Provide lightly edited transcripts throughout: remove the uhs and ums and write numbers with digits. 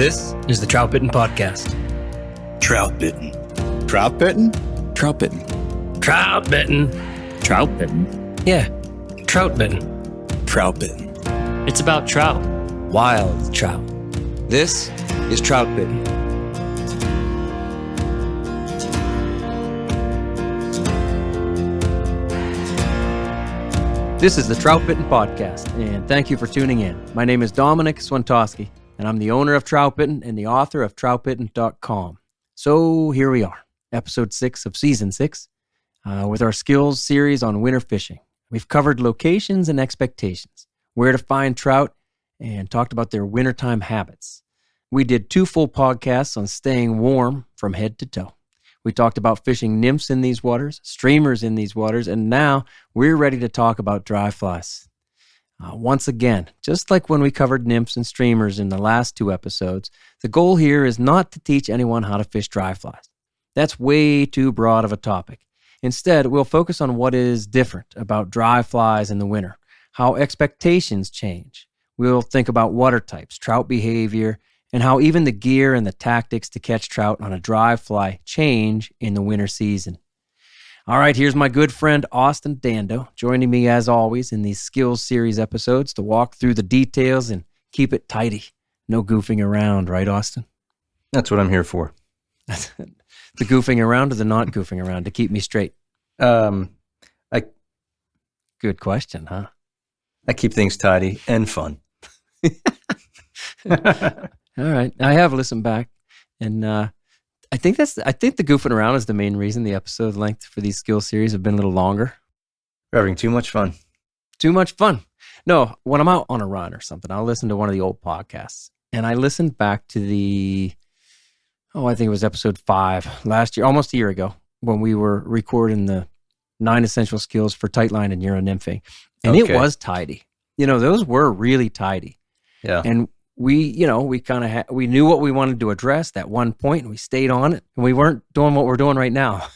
This is the Troutbitten podcast. Troutbitten. Troutbitten? Troutbitten. Troutbitten. Troutbitten? Yeah, Troutbitten. Troutbitten. It's about trout. Wild trout. This is Troutbitten. This is the Troutbitten podcast, and thank you for tuning in. My name is Dominic Swantowski, and I'm the owner of Troutbitten and the author of troutbitten.com. So here we are, episode 6 of season 6, with our skills series on winter fishing. We've covered locations and expectations, where to find trout, and talked about their wintertime habits. We did 2 full podcasts on staying warm from head to toe. We talked about fishing nymphs in these waters, streamers in these waters, and now we're ready to talk about dry flies. Once again, just like when we covered nymphs and streamers in the last 2 episodes, the goal here is not to teach anyone how to fish dry flies. That's way too broad of a topic. Instead, we'll focus on what is different about dry flies in the winter, how expectations change. We'll think about water types, trout behavior, and how even the gear and the tactics to catch trout on a dry fly change in the winter season. All right, here's my good friend Austin Dando, joining me as always in these skills series episodes to walk through the details and keep it tidy. No goofing around, right, Austin? That's what I'm here for. The goofing around or the not goofing around to keep me straight? Good question, huh? I keep things tidy and fun. All right. I have listened back, and I think the goofing around is the main reason the episode length for these skill series have been a little longer. We're having too much fun. Too much fun. No, when I'm out on a run or something, I'll listen to one of the old podcasts, and I listened back to I think it was episode 5 last year, almost a year ago, when we were recording the 9 essential skills for tightline and Euro nymphing, and It was tidy. Those were really tidy. Yeah. And we knew what we wanted to address at one point, and we stayed on it, and we weren't doing what we're doing right now.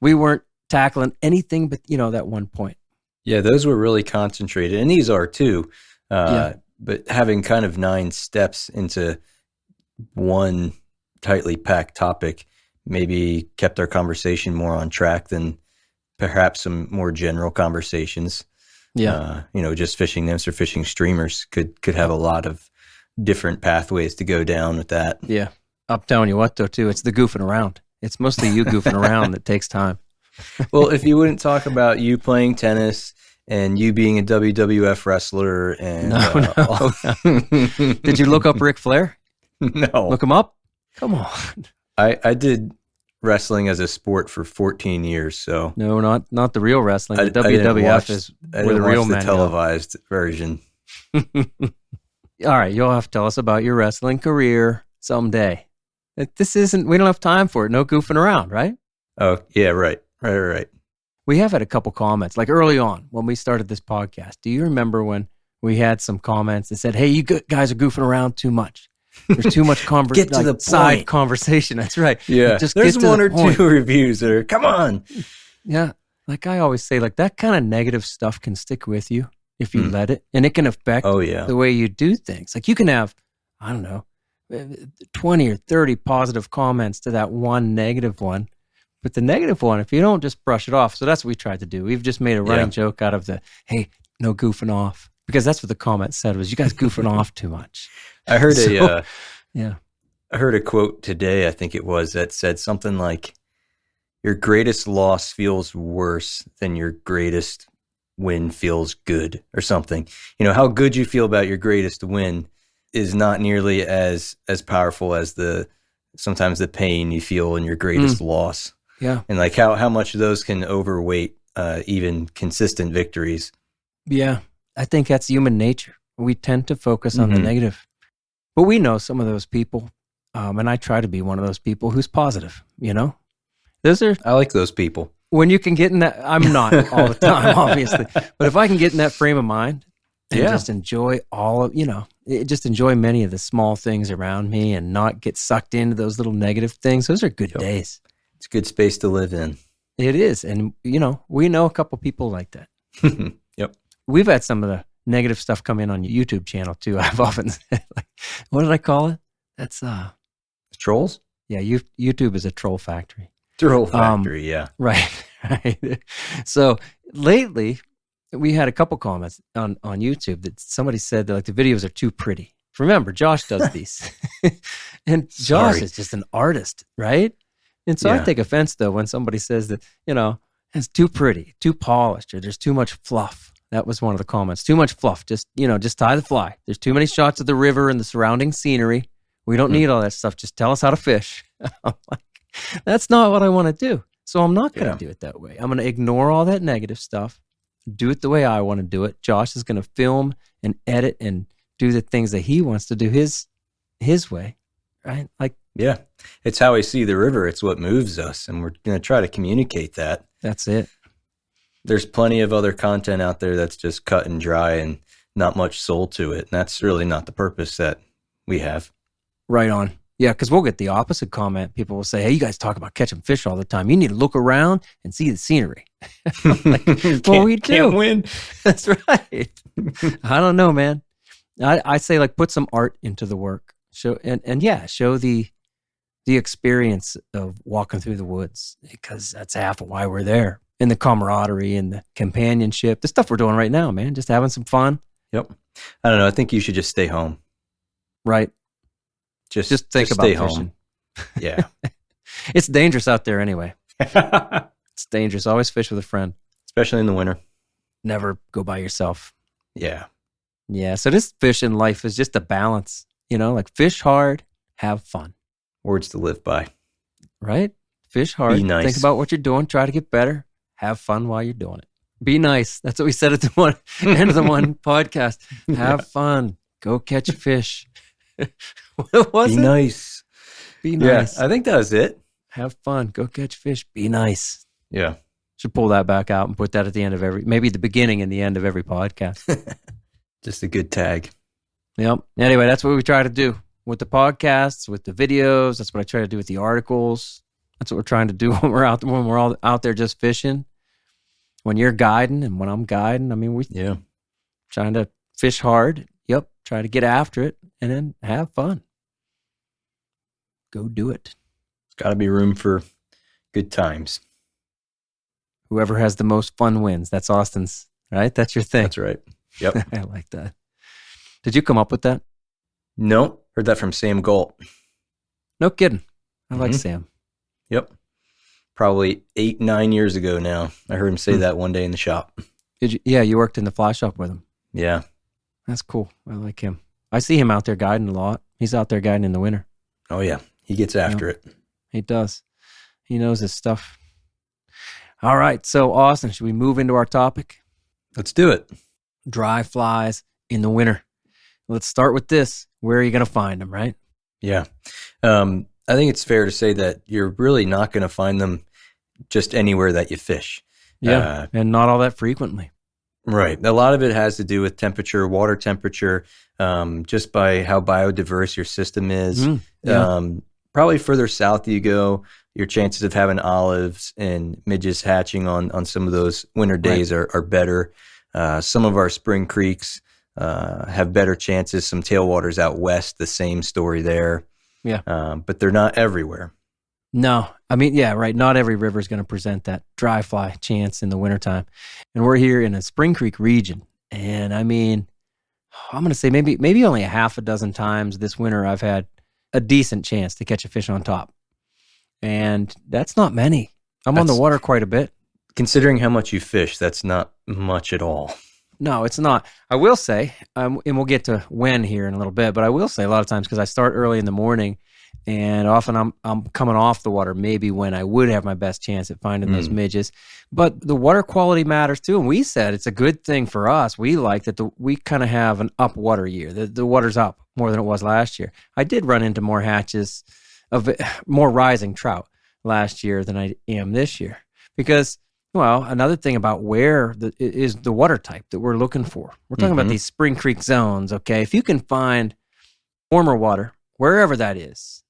We weren't tackling anything but, that one point. Yeah, those were really concentrated, and these are too. But having kind of 9 steps into one tightly packed topic maybe kept our conversation more on track than perhaps some more general conversations. Yeah. Just fishing nymphs or fishing streamers could have a lot of different pathways to go down with that. Yeah. I'm telling you what, though, too, it's the goofing around. It's mostly you goofing around that takes time. Well, if you wouldn't talk about you playing tennis and you being a WWF wrestler and... No. Did you look up Ric Flair? No. Look him up? Come on. I did wrestling as a sport for 14 years, so... No, not the real wrestling. The WWF is where the real men the televised version. All right, you'll have to tell us about your wrestling career someday. We don't have time for it. No goofing around, right? Oh, yeah, right. We have had a couple comments, like early on when we started this podcast. Do you remember when we had some comments that said, hey, you guys are goofing around too much? There's too much get to the side conversation. That's right. Yeah. There's one or 2 reviews that are, come on. Yeah. Like I always say, like that kind of negative stuff can stick with you if you let it. And it can affect the way you do things. Like you can have, 20 or 30 positive comments to that one negative one. But the negative one, if you don't just brush it off. So that's what we tried to do. We've just made a running joke out of the, hey, no goofing off. Because that's what the comment said was, you guys goofing off too much. I heard I heard a quote today, I think it was, that said something like, your greatest loss feels worse than your greatest win feels good, or something. How good you feel about your greatest win is not nearly as powerful as sometimes the pain you feel in your greatest loss. Yeah. And like how much of those can overweight even consistent victories. Yeah. I think that's human nature. We tend to focus on the negative. But we know some of those people, and I try to be one of those people who's positive, I like those people. When you can get in that, I'm not all the time, obviously, but if I can get in that frame of mind and just enjoy just enjoy many of the small things around me and not get sucked into those little negative things, those are good days. It's a good space to live in. It is. And, we know a couple people like that. Yep. We've had some of the negative stuff come in on your YouTube channel too. I've often said, like, What did I call it? That's Trolls? yeah. YouTube is a troll factory. Troll factory, yeah. Right. Right. So lately, we had a couple comments on YouTube that somebody said that like the videos are too pretty. Remember, Josh does these, and Josh Sorry. is just an artist, right? And so I Yeah. take offense though when somebody says that it's too pretty, too polished, or there's too much fluff. That was one of the comments. Too much fluff. Just tie the fly. There's too many shots of the river and the surrounding scenery. We don't need all that stuff. Just tell us how to fish. I'm like, that's not what I want to do. So I'm not going to do it that way. I'm going to ignore all that negative stuff, do it the way I want to do it. Josh is going to film and edit and do the things that he wants to do his way, right? Like, Yeah. It's how we see the river. It's what moves us. And we're going to try to communicate that. that's it. There's plenty of other content out there that's just cut and dry and not much soul to it. And that's really not the purpose that we have. Right on. Yeah, because we'll get the opposite comment. People will say, hey, you guys talk about catching fish all the time. You need to look around and see the scenery. Like, well, we do. Can't win. That's right. I don't know, man. I say like put some art into the work. Show the experience of walking through the woods, because that's half of why we're there. And the camaraderie and the companionship, the stuff we're doing right now, man. Just having some fun. Yep. I don't know. I think you should just stay home. Right. Just think about stay fishing. home. Yeah. It's dangerous out there anyway. It's dangerous. Always fish with a friend. Especially in the winter. Never go by yourself. Yeah. Yeah. So this fishing life is just a balance, like fish hard, have fun, Words to live by. right? Fish hard. Be nice. Think about what you're doing. Try to get better. Have fun while you're doing it. Be nice. That's what we said at the end of the one podcast. Have fun. Go catch a fish. What was Be it? nice. Be nice. Yeah, I think that was it. Have fun. Go catch fish. Be nice. Yeah. Should pull that back out and put that at the end of maybe the beginning and the end of every podcast. Just a good tag. Yep. Anyway, that's what we try to do with the podcasts, with the videos. That's what I try to do with the articles. That's what we're trying to do when we're all out there just fishing. When you're guiding and when I'm guiding, I mean, we're trying to fish hard. Yep. Try to get after it and then have fun. Go do it. There's got to be room for good times. Whoever has the most fun wins. That's Austin's, right? That's your thing. That's right. Yep. I like that. Did you come up with that? No, heard that from Sam Galt. No kidding. I like Mhm. Sam. Yep. Probably 8-9 years ago now. I heard him say that one day in the shop. Did you? Yeah, you worked in the fly shop with him. Yeah. That's cool. I like him. I see him out there guiding a lot. He's out there guiding in the winter. Oh, yeah. He gets after it. He does. He knows his stuff. All right. So, Austin, should we move into our topic? Let's do it. Dry flies in the winter. Let's start with this. Where are you going to find them, right? Yeah. I think it's fair to say that you're really not going to find them just anywhere that you fish. Yeah. And not all that frequently. Right. A lot of it has to do with temperature, water temperature, just by how biodiverse your system is. Probably further south you go, your chances of having olives and midges hatching on some of those winter days are better. Some of our spring creeks have better chances. Some tailwaters out west, the same story there. Yeah. But they're not everywhere. No. I mean, yeah, right. Not every river is going to present that dry fly chance in the wintertime. And we're here in a Spring Creek region. And I mean, I'm going to say maybe only a half a dozen times this winter I've had a decent chance to catch a fish on top. And that's not many. I'm on the water quite a bit. Considering how much you fish, that's not much at all. No, it's not. I will say, and we'll get to when here in a little bit, but I will say a lot of times because I start early in the morning and often I'm coming off the water maybe when I would have my best chance at finding those midges. But the water quality matters too. And we said it's a good thing for us. We like that we kind of have an up water year. The water's up more than it was last year. I did run into more hatches of more rising trout last year than I am this year because, well, another thing about where is the water type that we're looking for. We're talking about these Spring Creek zones, okay? If you can find warmer water, wherever that is,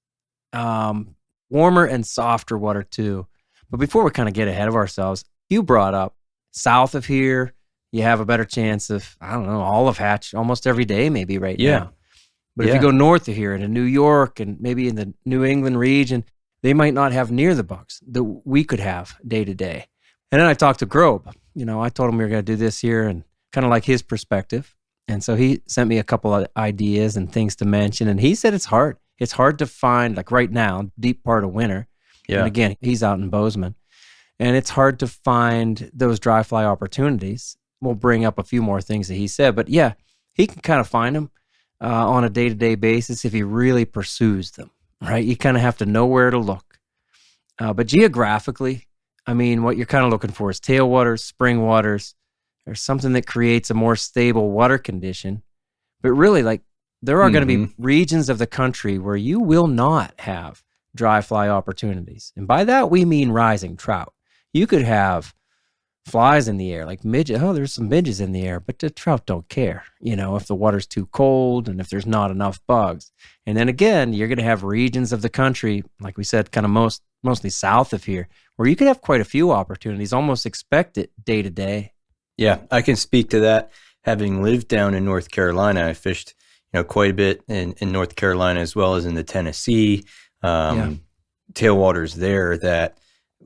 warmer and softer water too. But before we kind of get ahead of ourselves, you brought up south of here, you have a better chance of, I don't know, olive hatch almost every day maybe right now. But if you go north of here into New York and maybe in the New England region, they might not have near the bugs that we could have day to day. And then I talked to Grobe. I told him we were going to do this here and kind of like his perspective. And so he sent me a couple of ideas and things to mention. And he said it's hard. It's hard to find, like right now, deep part of winter. Yeah. And again, he's out in Bozeman. And it's hard to find those dry fly opportunities. We'll bring up a few more things that he said. But yeah, he can kind of find them on a day-to-day basis if he really pursues them, right? You kind of have to know where to look. But geographically, what you're kind of looking for is tailwaters, spring waters, or something that creates a more stable water condition. But really, like, there are going to be regions of the country where you will not have dry fly opportunities. And by that, we mean rising trout. You could have flies in the air, like midget. Oh, there's some midges in the air, but the trout don't care, if the water's too cold and if there's not enough bugs. And then again, you're going to have regions of the country, like we said, kind of mostly south of here, where you could have quite a few opportunities, almost expect it day to day. Yeah, I can speak to that. Having lived down in North Carolina, I fished, quite a bit in North Carolina as well as in the Tennessee tailwaters there that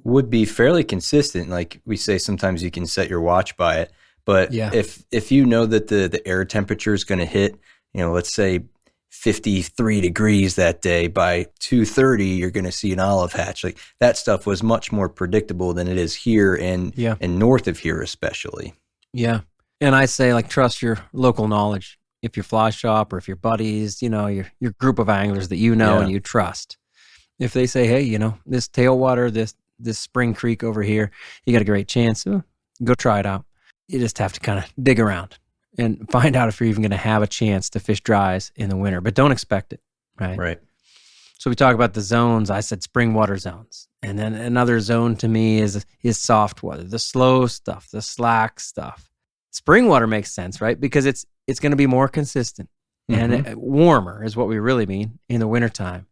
would be fairly consistent. Like we say, sometimes you can set your watch by it. But if you know that the air temperature is going to hit, let's say 53 degrees that day, by 2:30, you're going to see an olive hatch. Like that stuff was much more predictable than it is here and north of here especially. Yeah. And I say, like, trust your local knowledge. If your fly shop or if your buddies, your group of anglers that and you trust. If they say, hey, this tailwater, this spring creek over here, you got a great chance, go try it out. You just have to kind of dig around and find out if you're even going to have a chance to fish dries in the winter, but don't expect it, right? Right. So we talk about the zones. I said spring water zones. And then another zone to me is soft water, the slow stuff, the slack stuff. Spring water makes sense, right? Because it's going to be more consistent and warmer is what we really mean in the wintertime.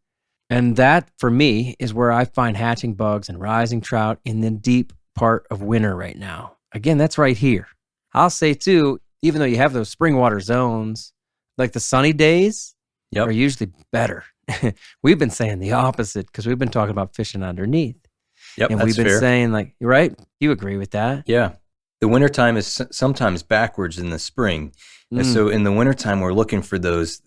And that, for me, is where I find hatching bugs and rising trout in the deep part of winter right now. Again, that's right here. I'll say, too, even though you have those spring water zones, like the sunny days are usually better. We've been saying the opposite because we've been talking about fishing underneath. Yep, and we've been saying, like, right? You agree with that? Yeah. The wintertime is sometimes backwards in the spring. And so in the wintertime, we're looking for those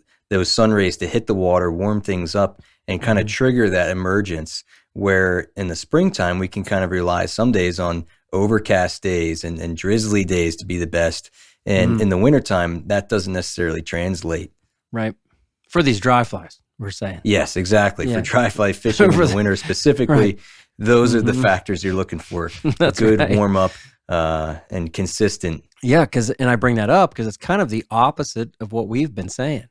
sun rays to hit the water, warm things up, and kind of trigger that emergence, where in the springtime, we can kind of rely some days on overcast days and drizzly days to be the best. And in the wintertime, that doesn't necessarily translate. Right. For these dry flies, we're saying. Yes, exactly. Yeah. For dry fly fishing in the winter specifically, those are the factors you're looking for. That's good right. warm up and consistent. Yeah, and I bring that up because it's kind of the opposite of what we've been saying.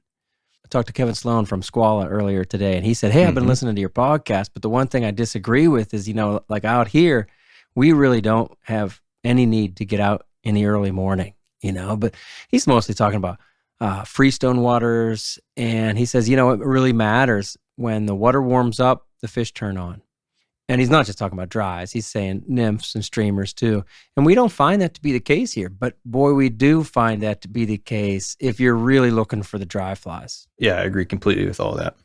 I talked to Kevin Sloan from Squala earlier today, and he said, hey, I've been listening to your podcast, but the one thing I disagree with is, like out here, we really don't have any need to get out in the early morning, but he's mostly talking about freestone waters, and he says, it really matters when the water warms up, the fish turn on. And he's not just talking about dries. He's saying nymphs and streamers too. And we don't find that to be the case here. But boy, we do find that to be the case if you're really looking for the dry flies. Yeah, I agree completely with all that.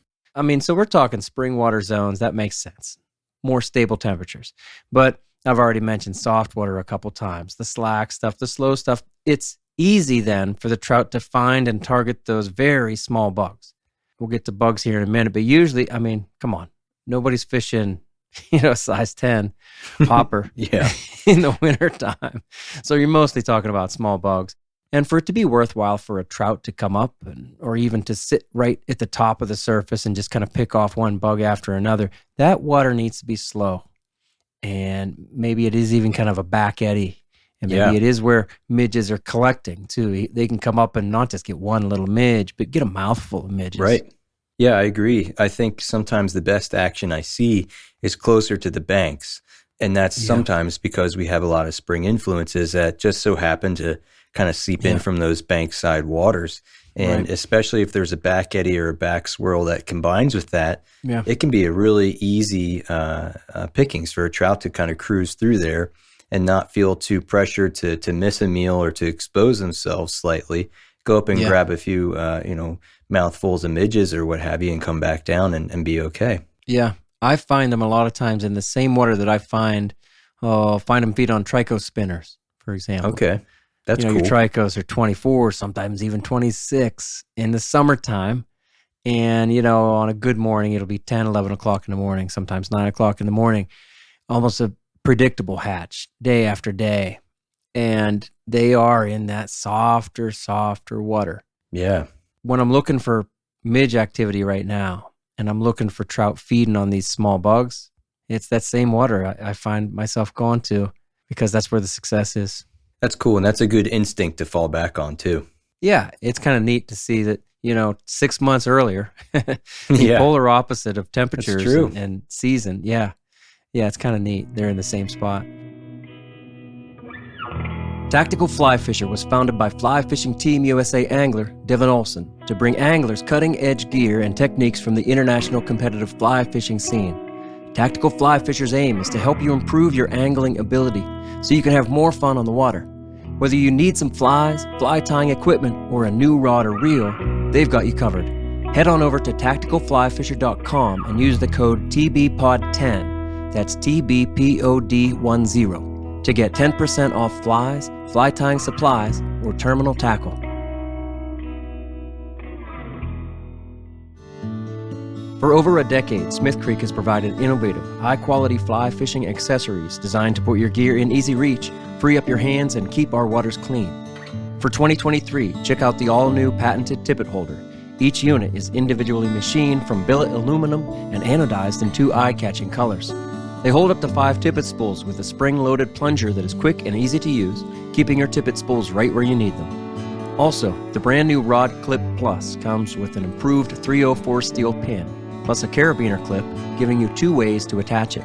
So we're talking spring water zones. That makes sense. More stable temperatures. But I've already mentioned soft water a couple times. The slack stuff, the slow stuff. It's easy then for the trout to find and target those very small bugs. We'll get to bugs here in a minute. But usually, come on. Nobody's fishing size 10 hopper in the wintertime. So you're mostly talking about small bugs. And for it to be worthwhile for a trout to come up or even to sit right at the top of the surface and just kind of pick off one bug after another, that water needs to be slow. And maybe it is even kind of a back eddy. And maybe it is where midges are collecting too. They can come up and not just get one little midge, but get a mouthful of midges. Right. Yeah, I agree. I think sometimes the best action I see is closer to the banks. And that's sometimes because we have a lot of spring influences that just so happen to kind of seep in from those bankside waters. And especially if there's a back eddy or a back swirl that combines with that, it can be a really easy pickings for a trout to kind of cruise through there and not feel too pressured to miss a meal or to expose themselves slightly, Go up and Yeah. grab a few, mouthfuls of midges or what have you, and come back down and be okay. Yeah. I find them a lot of times in the same water that I find them feed on trico spinners, for example. Okay, that's cool. Your tricos are 24, sometimes even 26 in the summertime. And, on a good morning, it'll be 10, 11 o'clock in the morning, sometimes 9 o'clock in the morning. Almost a predictable hatch day after day. And they are in that softer water. Yeah. When I'm looking for midge activity right now, and I'm looking for trout feeding on these small bugs, it's that same water I find myself going to because that's where the success is. That's cool, and that's a good instinct to fall back on, too. Yeah, it's kind of neat to see that, 6 months earlier, the Yeah. polar opposite of temperatures That's true. and season. Yeah, it's kind of neat. They're in the same spot. Tactical Fly Fisher was founded by Fly Fishing Team USA angler Devin Olson to bring anglers cutting-edge gear and techniques from the international competitive fly fishing scene. Tactical Fly Fisher's aim is to help you improve your angling ability so you can have more fun on the water. Whether you need some flies, fly tying equipment, or a new rod or reel, they've got you covered. Head on over to tacticalflyfisher.com and use the code TBPOD10, that's TBPOD10, to get 10% off flies, fly tying supplies, or terminal tackle. For over a decade, Smith Creek has provided innovative, high-quality fly fishing accessories designed to put your gear in easy reach, free up your hands, and keep our waters clean. For 2023, check out the all-new patented tippet holder. Each unit is individually machined from billet aluminum and anodized in 2 eye-catching colors. They hold up to 5 tippet spools with a spring-loaded plunger that is quick and easy to use, keeping your tippet spools right where you need them. Also, the brand new Rod Clip Plus comes with an improved 304 steel pin, plus a carabiner clip, giving you 2 ways to attach it.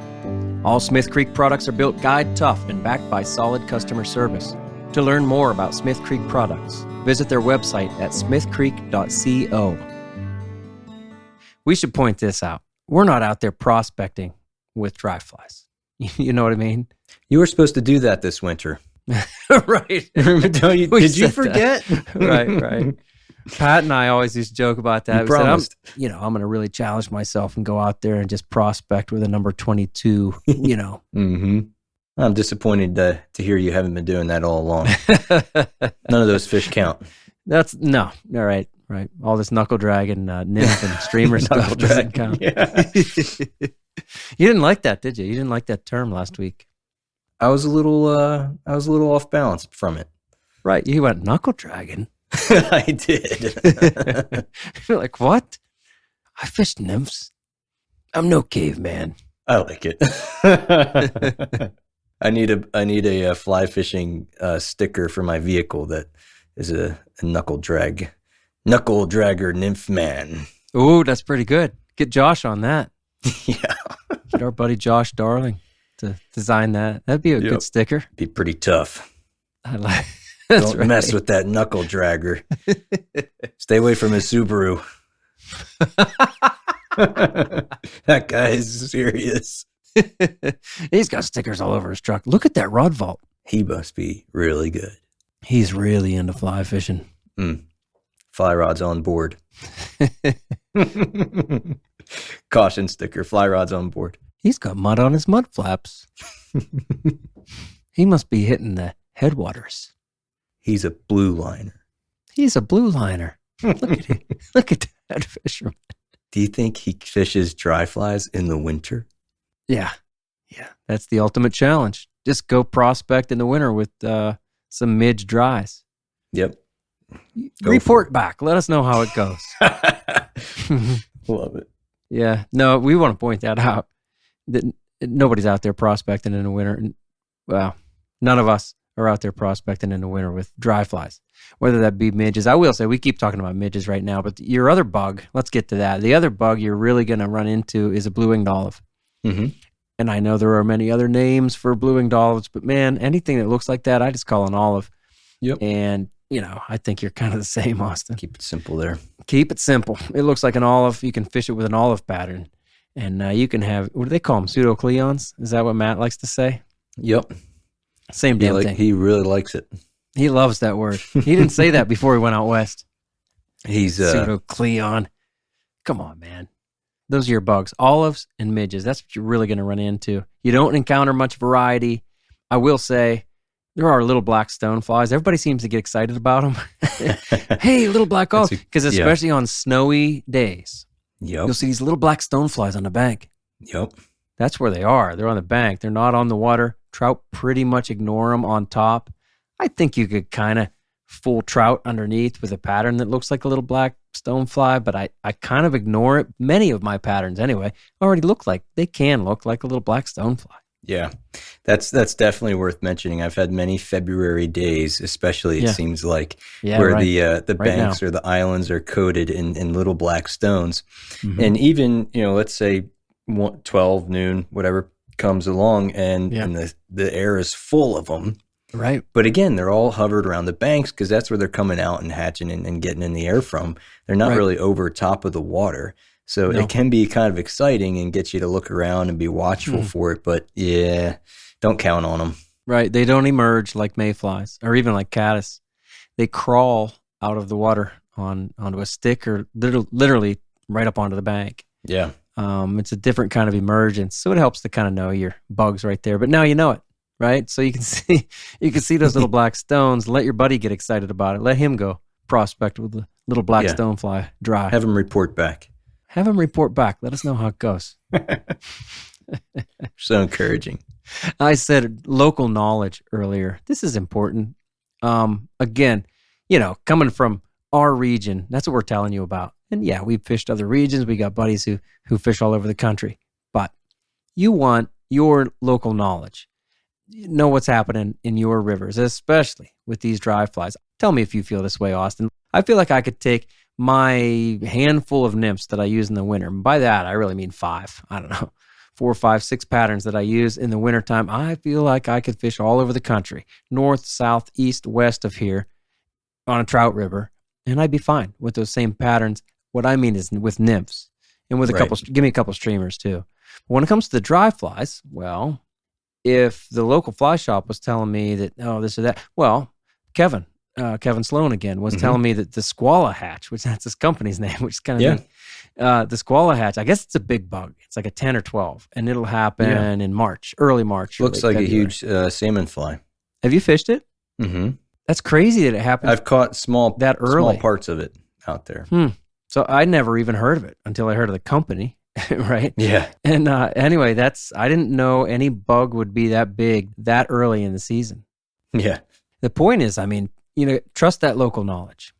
All Smith Creek products are built guide tough and backed by solid customer service. To learn more about Smith Creek products, visit their website at smithcreek.co. We should point this out. We're not out there prospecting with dry flies. You know what I mean? You were supposed to do that this winter. Right. Did you said forget? Right. Pat and I always used to joke about that. You promised. I'm going to really challenge myself and go out there and just prospect with a number 22, Mm-hmm. I'm disappointed to hear you haven't been doing that all along. None of those fish count. No. All right. All this knuckle dragging, nymph and streamer stuff doesn't count. Yeah. You didn't like that, did you? You didn't like that term last week. I was a little off balance from it. Right. You went knuckle dragging. I did. You're like, what? I fished nymphs. I'm no caveman. I like it. I need a fly fishing sticker for my vehicle that is a knuckle dragger nymph man. Ooh, that's pretty good. Get Josh on that. Yeah. Get our buddy Josh Darling to design that. That'd be a good sticker. Be pretty tough. I like. Don't mess with that knuckle dragger. Stay away from his Subaru. That guy is serious. He's got stickers all over his truck. Look at that rod vault. He must be really good. He's really into fly fishing. Fly rods on board. Caution sticker, fly rods on board. He's got mud on his mud flaps. He must be hitting the headwaters. He's a blue liner. He's a blue liner. Look at him. Look at that fisherman. Do you think he fishes dry flies in the winter? Yeah. That's the ultimate challenge. Just go prospect in the winter with some midge dries. Yep. Report back. Let us know how it goes. Love it. Yeah. No, we want to point that out. That nobody's out there prospecting in the winter. Well, none of us are out there prospecting in the winter with dry flies, whether that be midges. I will say, we keep talking about midges right now, but your other bug, let's get to that. The other bug you're really going to run into is a blue-winged olive. Mm-hmm. And I know there are many other names for blue-winged olives, but man, anything that looks like that, I just call an olive. Yep. And, I think you're kind of the same, Austin. Keep it simple there. Keep it simple. It looks like an olive. You can fish it with an olive pattern. And you can have, what do they call them? Pseudocleons? Is that what Matt likes to say? Yep. Same damn thing. He really likes it. He loves that word. He didn't say that before he went out west. He's Pseudocleon. Come on, man. Those are your bugs. Olives and midges. That's what you're really going to run into. You don't encounter much variety. I will say there are little black stoneflies. Everybody seems to get excited about them. Hey, little black olive. Because especially on snowy days, you'll see these little black stoneflies on the bank. Yep. That's where they are. They're on the bank. They're not on the water. Trout pretty much ignore them on top. I think you could kind of fool trout underneath with a pattern that looks like a little black stonefly, but I kind of ignore it. Many of my patterns, anyway, they can look like a little black stonefly. Yeah, that's definitely worth mentioning. I've had many February days, especially it seems like, where the banks or the islands are coated in little black stones. Mm-hmm. And even, let's say 12 noon, whatever comes along, and the air is full of them. Right. But again, they're all hovered around the banks because that's where they're coming out and hatching and getting in the air from. They're not really over top of the water. So it can be kind of exciting and get you to look around and be watchful for it. But don't count on them. Right. They don't emerge like mayflies or even like caddis. They crawl out of the water onto a stick or literally right up onto the bank. Yeah. It's a different kind of emergence. So it helps to kind of know your bugs right there. But now you know it. Right, so you can see those little black stones. Let your buddy get excited about it. Let him go prospect with the little black stonefly dry. Have him report back. Have him report back. Let us know how it goes. So encouraging. I said local knowledge earlier. This is important. Again, coming from our region, that's what we're telling you about. And yeah, we've fished other regions. We got buddies who fish all over the country. But you want your local knowledge. Know what's happening in your rivers, especially with these dry flies. Tell me if you feel this way, Austin. I feel like I could take my handful of nymphs that I use in the winter. And by that, I really mean 5. I don't know, 4, 5, 6 patterns that I use in the wintertime. I feel like I could fish all over the country, north, south, east, west of here on a trout river. And I'd be fine with those same patterns. What I mean is with nymphs and with give me a couple streamers too. When it comes to the dry flies, well, if the local fly shop was telling me that, this or that, well, Kevin Sloan again was telling me that the squalla hatch, which that's his company's name, which is kind of neat. The squalla hatch, I guess it's a big bug. It's like a 10 or 12, and it'll happen in March, early March. Looks like February. A huge salmon fly. Have you fished it? Mm-hmm. That's crazy that it happened. I've caught small parts of it out there. So I never even heard of it until I heard of the company. Right? Yeah. And anyway, I didn't know any bug would be that big that early in the season. Yeah. The point is, trust that local knowledge.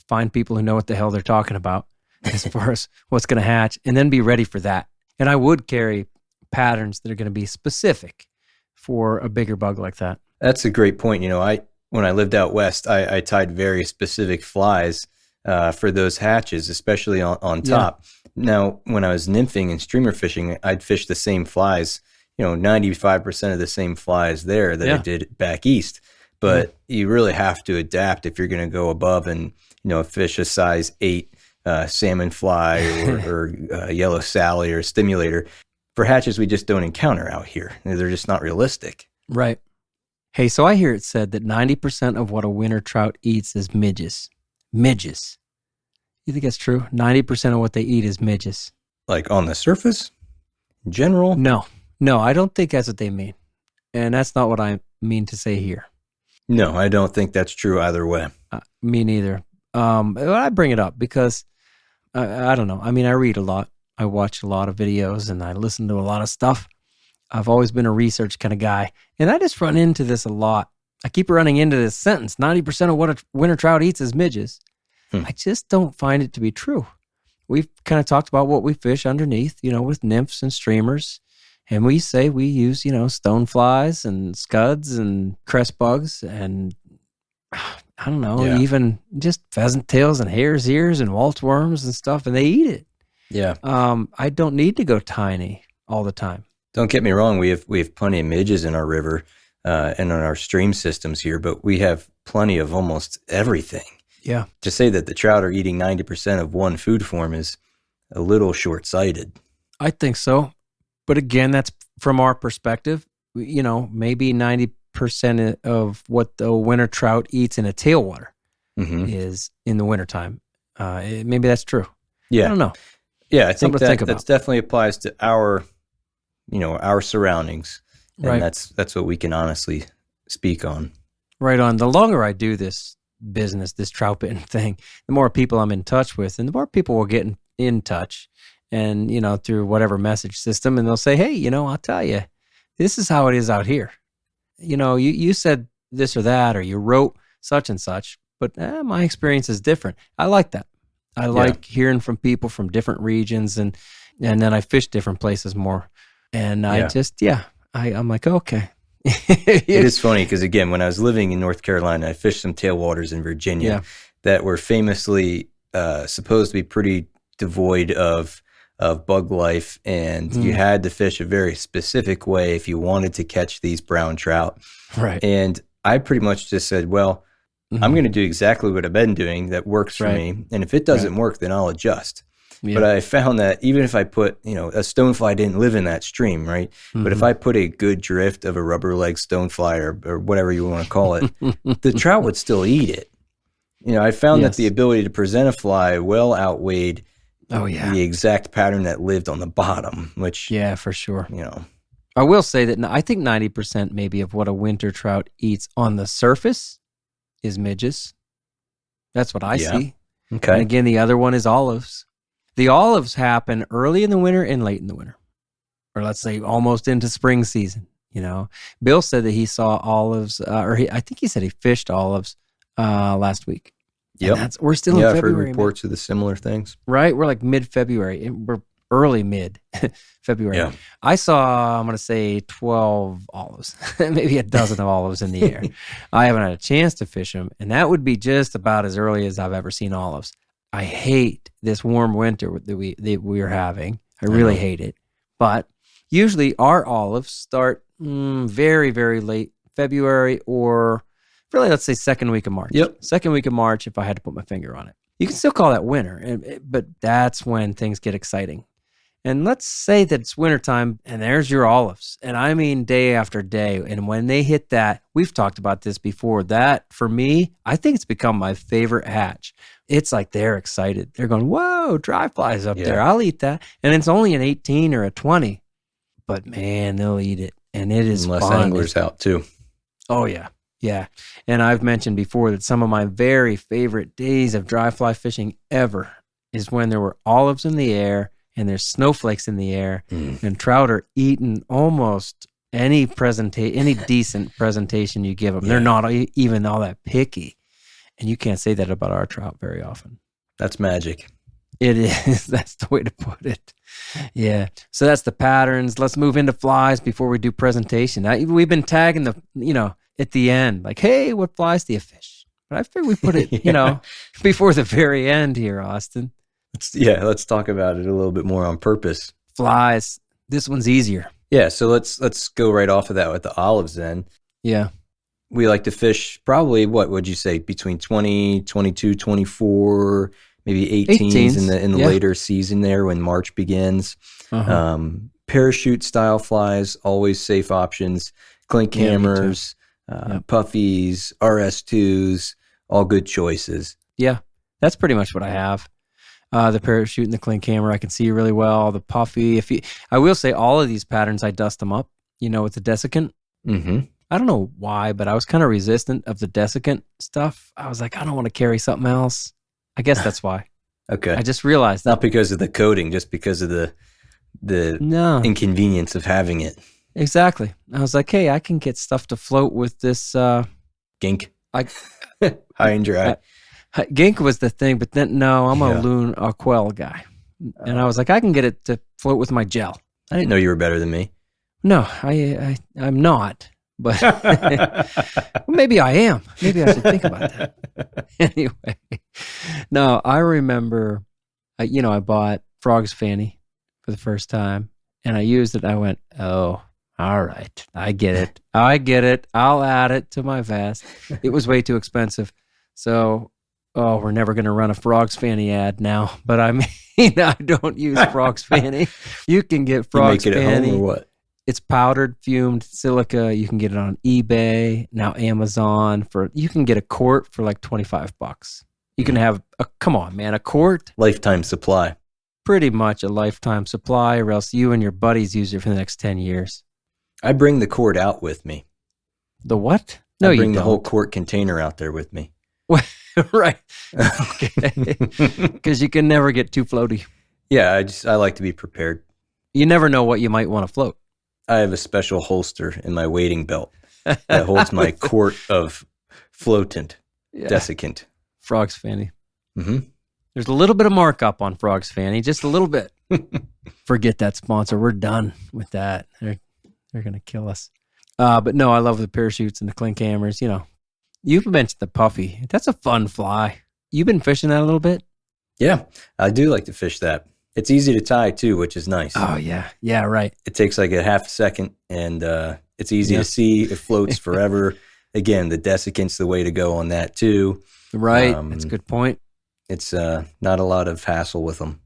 Find people who know what the hell they're talking about as far as what's going to hatch, and then be ready for that. And I would carry patterns that are going to be specific for a bigger bug like that. That's a great point. When I lived out west, I tied very specific flies for those hatches, especially on top. Yeah. Now, when I was nymphing and streamer fishing, I'd fish the same flies, 95% of the same flies there that I did back east. But you really have to adapt if you're going to go above and, fish a size 8 salmon fly or yellow Sally or stimulator for hatches we just don't encounter out here. They're just not realistic. Right. Hey, so I hear it said that 90% of what a winter trout eats is midges. Midges. You think that's true? 90% of what they eat is midges. Like on the surface? In general? No, I don't think that's what they mean. And that's not what I mean to say here. No, I don't think that's true either way. Me neither. I bring it up because, I don't know. I read a lot. I watch a lot of videos and I listen to a lot of stuff. I've always been a research kind of guy. And I just run into this a lot. I keep running into this sentence, 90% of what a winter trout eats is midges. I just don't find it to be true. We've kind of talked about what we fish underneath, with nymphs and streamers. And we say we use, stoneflies and scuds and crest bugs and, I don't know, even just pheasant tails and hare's ears and Walt's worms and stuff, and they eat it. Yeah. I don't need to go tiny all the time. Don't get me wrong. We have plenty of midges in our river and in our stream systems here, but we have plenty of almost everything. Yeah. To say that the trout are eating 90% of one food form is a little short-sighted. I think so. But again, that's from our perspective. Maybe 90% 90% of what the winter trout eats in a tailwater Mm-hmm. is in the wintertime. Maybe that's true. Yeah. I don't know. Yeah, I think Something to think that about. definitely applies to our surroundings, and Right. that's what we can honestly speak on. Right on. The longer I do this business, this trout bitting thing, the more people I'm in touch with, and the more people will get in touch, and through whatever message system, and they'll say, "Hey, I'll tell you, this is how it is out here. You said this or that, or you wrote such and such, but my experience is different." I like that. I like hearing from people from different regions, and then I fish different places more, and I'm like, okay. It is funny because, again, when I was living in North Carolina, I fished some tailwaters in Virginia that were famously supposed to be pretty devoid of bug life, and you had to fish a very specific way if you wanted to catch these brown trout. Right. And I pretty much just said, well, I'm going to do exactly what I've been doing that works for me, and if it doesn't work, then I'll adjust. Yeah. But I found that even if I put, a stonefly didn't live in that stream, right? But if I put a good drift of a rubber leg stonefly or whatever you want to call it, the trout would still eat it. I found that the ability to present a fly well outweighed the exact pattern that lived on the bottom, which... Yeah, for sure. I will say that I think 90% maybe of what a winter trout eats on the surface is midges. That's what I see. Okay. And again, the other one is olives. The olives happen early in the winter and late in the winter, or let's say almost into spring season. Bill said that he saw olives, I think he said he fished olives last week. Yep. We're still in February. I've heard reports of the similar things. Right? We're like mid-February. We're early mid-February. Yeah. I saw, I'm going to say 12 olives, maybe a dozen of olives in the air. I haven't had a chance to fish them, and that would be just about as early as I've ever seen olives. I hate this warm winter that we are having. I really hate it. But usually our olives start very, very late February, or really, let's say second week of March. Yep. Second week of March, if I had to put my finger on it. You can still call that winter, but that's when things get exciting. And let's say that it's wintertime, and there's your olives. And I mean day after day. And when they hit that, we've talked about this before, that, for me, I think it's become my favorite hatch. It's like they're excited. They're going, whoa, dry flies up there. I'll eat that. And it's only an 18 or a 20. But, man, they'll eat it. And it is Unless fun. anglers out, too. Oh, yeah. Yeah. And I've mentioned before that some of my very favorite days of dry fly fishing ever is when there were olives in the air and there's snowflakes in the air and trout are eating almost any decent presentation you give them. They're not even all that picky. And you can't say that about our trout very often. That's magic. It is. That's the way to put it. Yeah. So that's the patterns. Let's move into flies before we do presentation. We've been tagging at the end, like, hey, what flies do you fish? But I figured we put it, before the very end here, Austin. Let's talk about it a little bit more on purpose. Flies. This one's easier. Yeah, so let's go right off of that with the olives then. Yeah. We like to fish probably, what would you say, between 20, 22, 24, maybe 18s in the later season there when March begins. Parachute style flies, always safe options. Clink hammers, puffies, RS2s, all good choices. Yeah, that's pretty much what I have. The parachute and the clink hammer, I can see really well. The puffy, I will say all of these patterns, I dust them up, with the desiccant. Mm-hmm. I don't know why, but I was kind of resistant of the desiccant stuff. I was like, I don't want to carry something else. I guess that's why. Okay. I just realized not because of the coating, just because of the inconvenience of having it. Exactly. I was like, hey, I can get stuff to float with this gink. High and dry. Gink was the thing, but then I'm a quell guy. And I was like, I can get it to float with my gel. I didn't know you were better than me. No, I'm not. But maybe I am. Maybe I should think about that. Anyway, no, I remember, I bought Frog's Fanny for the first time, and I used it. I went, oh, all right, I get it. I'll add it to my vest. It was way too expensive. So, we're never going to run a Frog's Fanny ad now. But I mean, I don't use Frog's Fanny. You can get Frog's Fanny. You make it at home or what? It's powdered, fumed silica. You can get it on eBay, now Amazon. You can get a quart for like $25. You can have come on, man, a quart? Lifetime supply. Pretty much a lifetime supply, or else you and your buddies use it for the next 10 years. I bring the quart out with me. The what? No, I bring you the don't. whole quart container out there with me. Right. Okay. Because you can never get too floaty. Yeah, I like to be prepared. You never know what you might want to float. I have a special holster in my wading belt that holds my quart of floatant, desiccant. Frog's Fanny. Mm-hmm. There's a little bit of markup on Frog's Fanny, just a little bit. Forget that sponsor. We're done with that. They're going to kill us. But no, I love the parachutes and the clink hammers. You know, you've mentioned the puffy. That's a fun fly. You've been fishing that a little bit? Yeah, I do like to fish that. It's easy to tie too, which is nice. Oh, yeah. Yeah, right. It takes like a half a second, and it's easy to see. It floats forever. Again, the desiccant's the way to go on that too. Right. That's a good point. It's not a lot of hassle with them.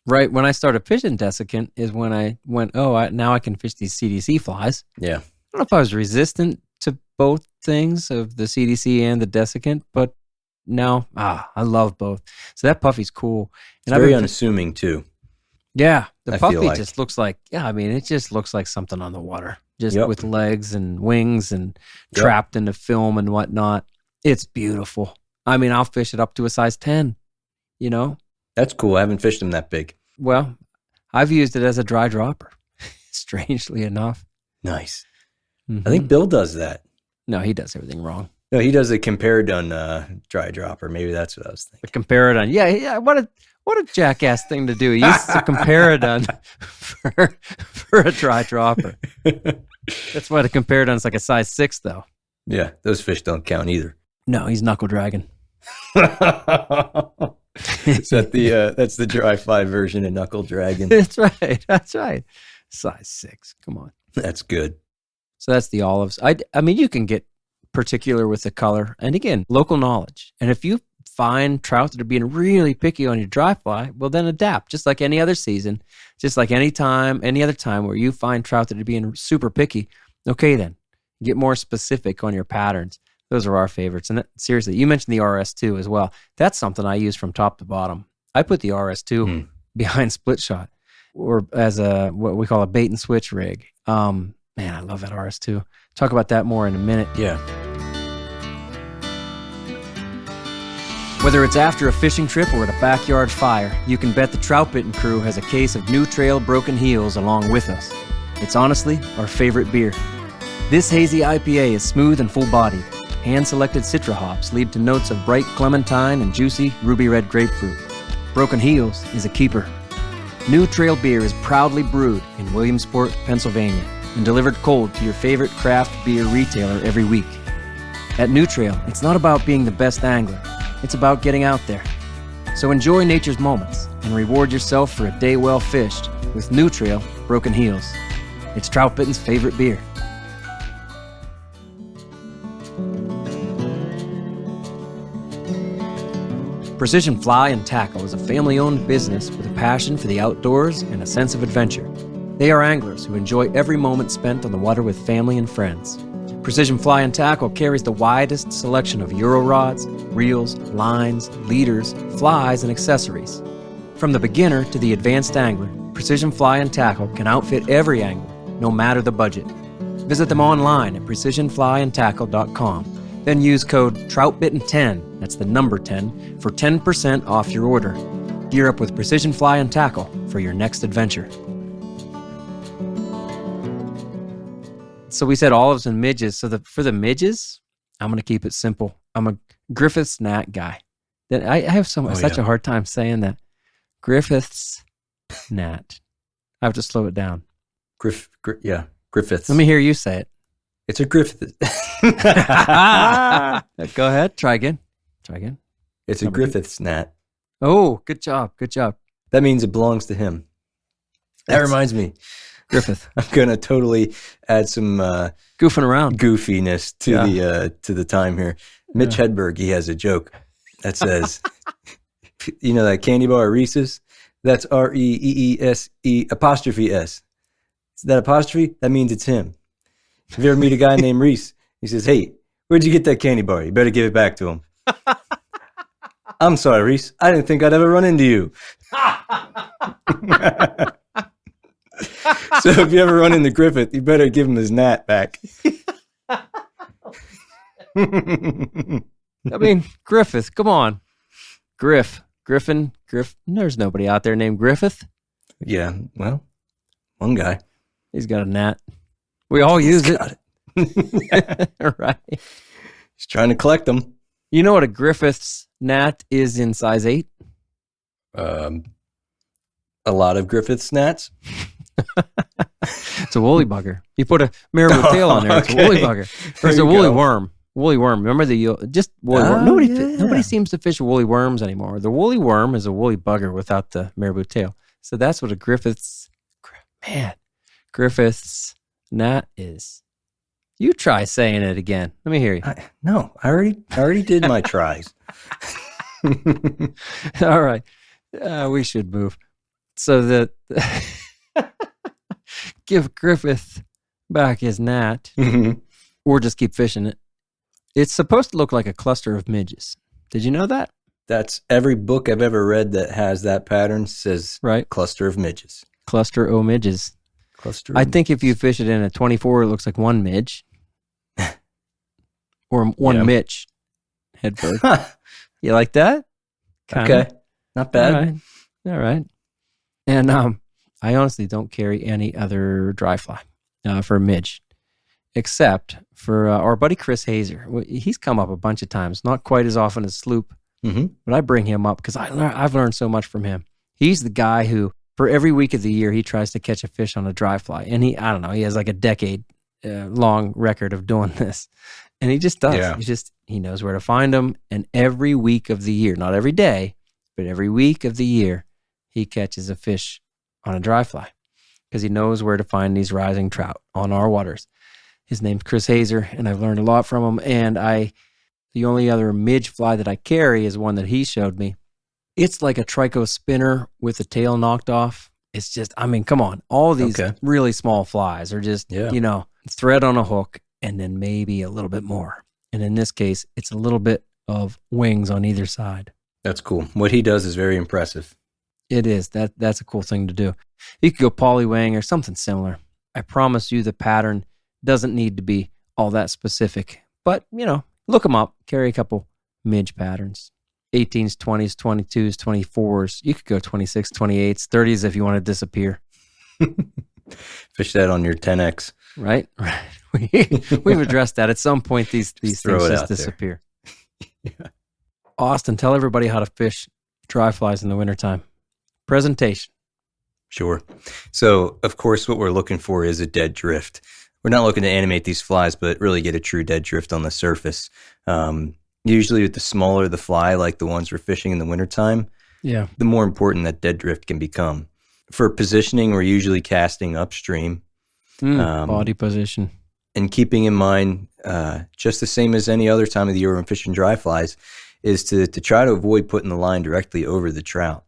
Right. When I started fishing desiccant is when I went, now I can fish these CDC flies. Yeah. I don't know if I was resistant to both things of the CDC and the dessiccant, but now, I love both. So that puffy's cool. It's very unassuming too. Yeah. The I puffy feel like. just looks like, it just looks like something on the water, just with legs and wings and trapped into film and whatnot. It's beautiful. I mean, I'll fish it up to a size 10, you know? That's cool. I haven't fished them that big. Well, I've used it as a dry dropper, strangely enough. Nice. Mm-hmm. I think Bill does that. No, he does everything wrong. No, he does a Comparadun dry dropper. Maybe that's what I was thinking. A Comparadun. Yeah. What a jackass thing to do. He uses a Comparadun for a dry dropper. That's why the Comparadun's like a size 6, though. Yeah, those fish don't count either. No, he's knuckle dragging. Is that that's the dry fly version of knuckle dragging? That's right. Size 6. Come on. That's good. So that's the olives. I mean, you can get particular with the color. And again, local knowledge. And if you find trout that are being really picky on your dry fly, well, then adapt. Just like any other season, just like any other time where you find trout that are being super picky, okay, then get more specific on your patterns. Those are our favorites. And seriously, you mentioned the RS2 as well. That's something I use from top to bottom. I put the RS2 behind split shot or as what we call a bait and switch rig. Man, I love that RS2. Talk about that more in a minute. Yeah. Whether it's after a fishing trip or at a backyard fire, you can bet the Troutbitten crew has a case of New Trail Broken Heels along with us. It's honestly our favorite beer. This hazy IPA is smooth and full-bodied. Hand-selected citra hops lead to notes of bright clementine and juicy ruby red grapefruit. Broken Heels is a keeper. New Trail beer is proudly brewed in Williamsport, Pennsylvania, and delivered cold to your favorite craft beer retailer every week. At New Trail, it's not about being the best angler. It's about getting out there. So enjoy nature's moments and reward yourself for a day well fished with New Trail Broken Heels. It's Troutbitten's favorite beer. Precision Fly and Tackle is a family-owned business with a passion for the outdoors and a sense of adventure. They are anglers who enjoy every moment spent on the water with family and friends. Precision Fly and Tackle carries the widest selection of Euro rods, reels, lines, leaders, flies, and accessories. From the beginner to the advanced angler, Precision Fly and Tackle can outfit every angler, no matter the budget. Visit them online at precisionflyandtackle.com. Then use code TROUTBITTEN10, that's the number 10, for 10% off your order. Gear up with Precision Fly and Tackle for your next adventure. So we said olives and midges. So for the midges, I'm going to keep it simple. I'm a Griffith's gnat guy. I have such a hard time saying that. Griffith's gnat. I have to slow it down. Griffiths. Let me hear you say it. It's a Griffith. Go ahead. Try again. It's a Griffith's gnat. Oh, good job. That means it belongs to him. That reminds me. Griffith. I'm gonna totally add some goofing around goofiness to the time here. Mitch Hedberg, he has a joke that says, you know that candy bar Reese's? That's REEESE'. that apostrophe? That means it's him. If you ever meet a guy named Reese, he says, hey, where'd you get that candy bar? You better give it back to him. I'm sorry, Reese. I didn't think I'd ever run into you. So if you ever run into Griffith, you better give him his gnat back. I mean, Griffith, come on. Griffin. There's nobody out there named Griffith. Yeah, well, one guy. He's got a gnat. We all use it. Right. He's trying to collect them. You know what a Griffith's gnat is in size 8? A lot of Griffith's gnats. It's a woolly bugger. You put a marabou tail on there, it's a woolly bugger. Or it's a woolly worm. Woolly worm. Remember just woolly worm? Nobody seems to fish woolly worms anymore. The woolly worm is a woolly bugger without the marabou tail. So that's what a Griffith's gnat is. You try saying it again. Let me hear you. No, I already did my tries. All right. We should move. So that give Griffith back his gnat, or just keep fishing it. It's supposed to look like a cluster of midges. Did you know that? That's every book I've ever read that has that pattern says right. Cluster of midges. Cluster o' midges. I think if you fish it in a 24, it looks like one midge. Or one Mitch headbird. You like that? Kinda. Okay. Not bad. All right. And I honestly don't carry any other dry fly for midge, except for our buddy Chris Hazer. He's come up a bunch of times, not quite as often as Sloop, but I bring him up because I've learned so much from him. He's the guy who, for every week of the year, he tries to catch a fish on a dry fly. And he has like a decade long record of doing this. And he just does. Yeah. He knows where to find them. And every week of the year, not every day, but every week of the year, he catches a fish on a dry fly because he knows where to find these rising trout on our waters. His name's Chris Hazer, and I've learned a lot from him. And the only other midge fly that I carry is one that he showed me. It's like a trico spinner with the tail knocked off. It's just, I mean, come on. All these really small flies are just, thread on a hook and then maybe a little bit more. And in this case, it's a little bit of wings on either side. That's cool. What he does is very impressive. It is. That's a cool thing to do. You could go polywang or something similar. I promise you the pattern doesn't need to be all that specific. But, look them up. Carry a couple midge patterns. 18s, 20s, 22s, 24s. You could go 26, 28s, 30s if you want to disappear. Fish that on your 10X. Right. We've addressed that. At some point, these things just disappear. Yeah. Austin, tell everybody how to fish dry flies in the wintertime. Presentation. Sure. So, of course, what we're looking for is a dead drift. We're not looking to animate these flies, but really get a true dead drift on the surface. Usually with the smaller the fly, like the ones we're fishing in the wintertime, the more important that dead drift can become. For positioning, we're usually casting upstream. Body position. And keeping in mind, just the same as any other time of the year when fishing dry flies, is to try to avoid putting the line directly over the trout.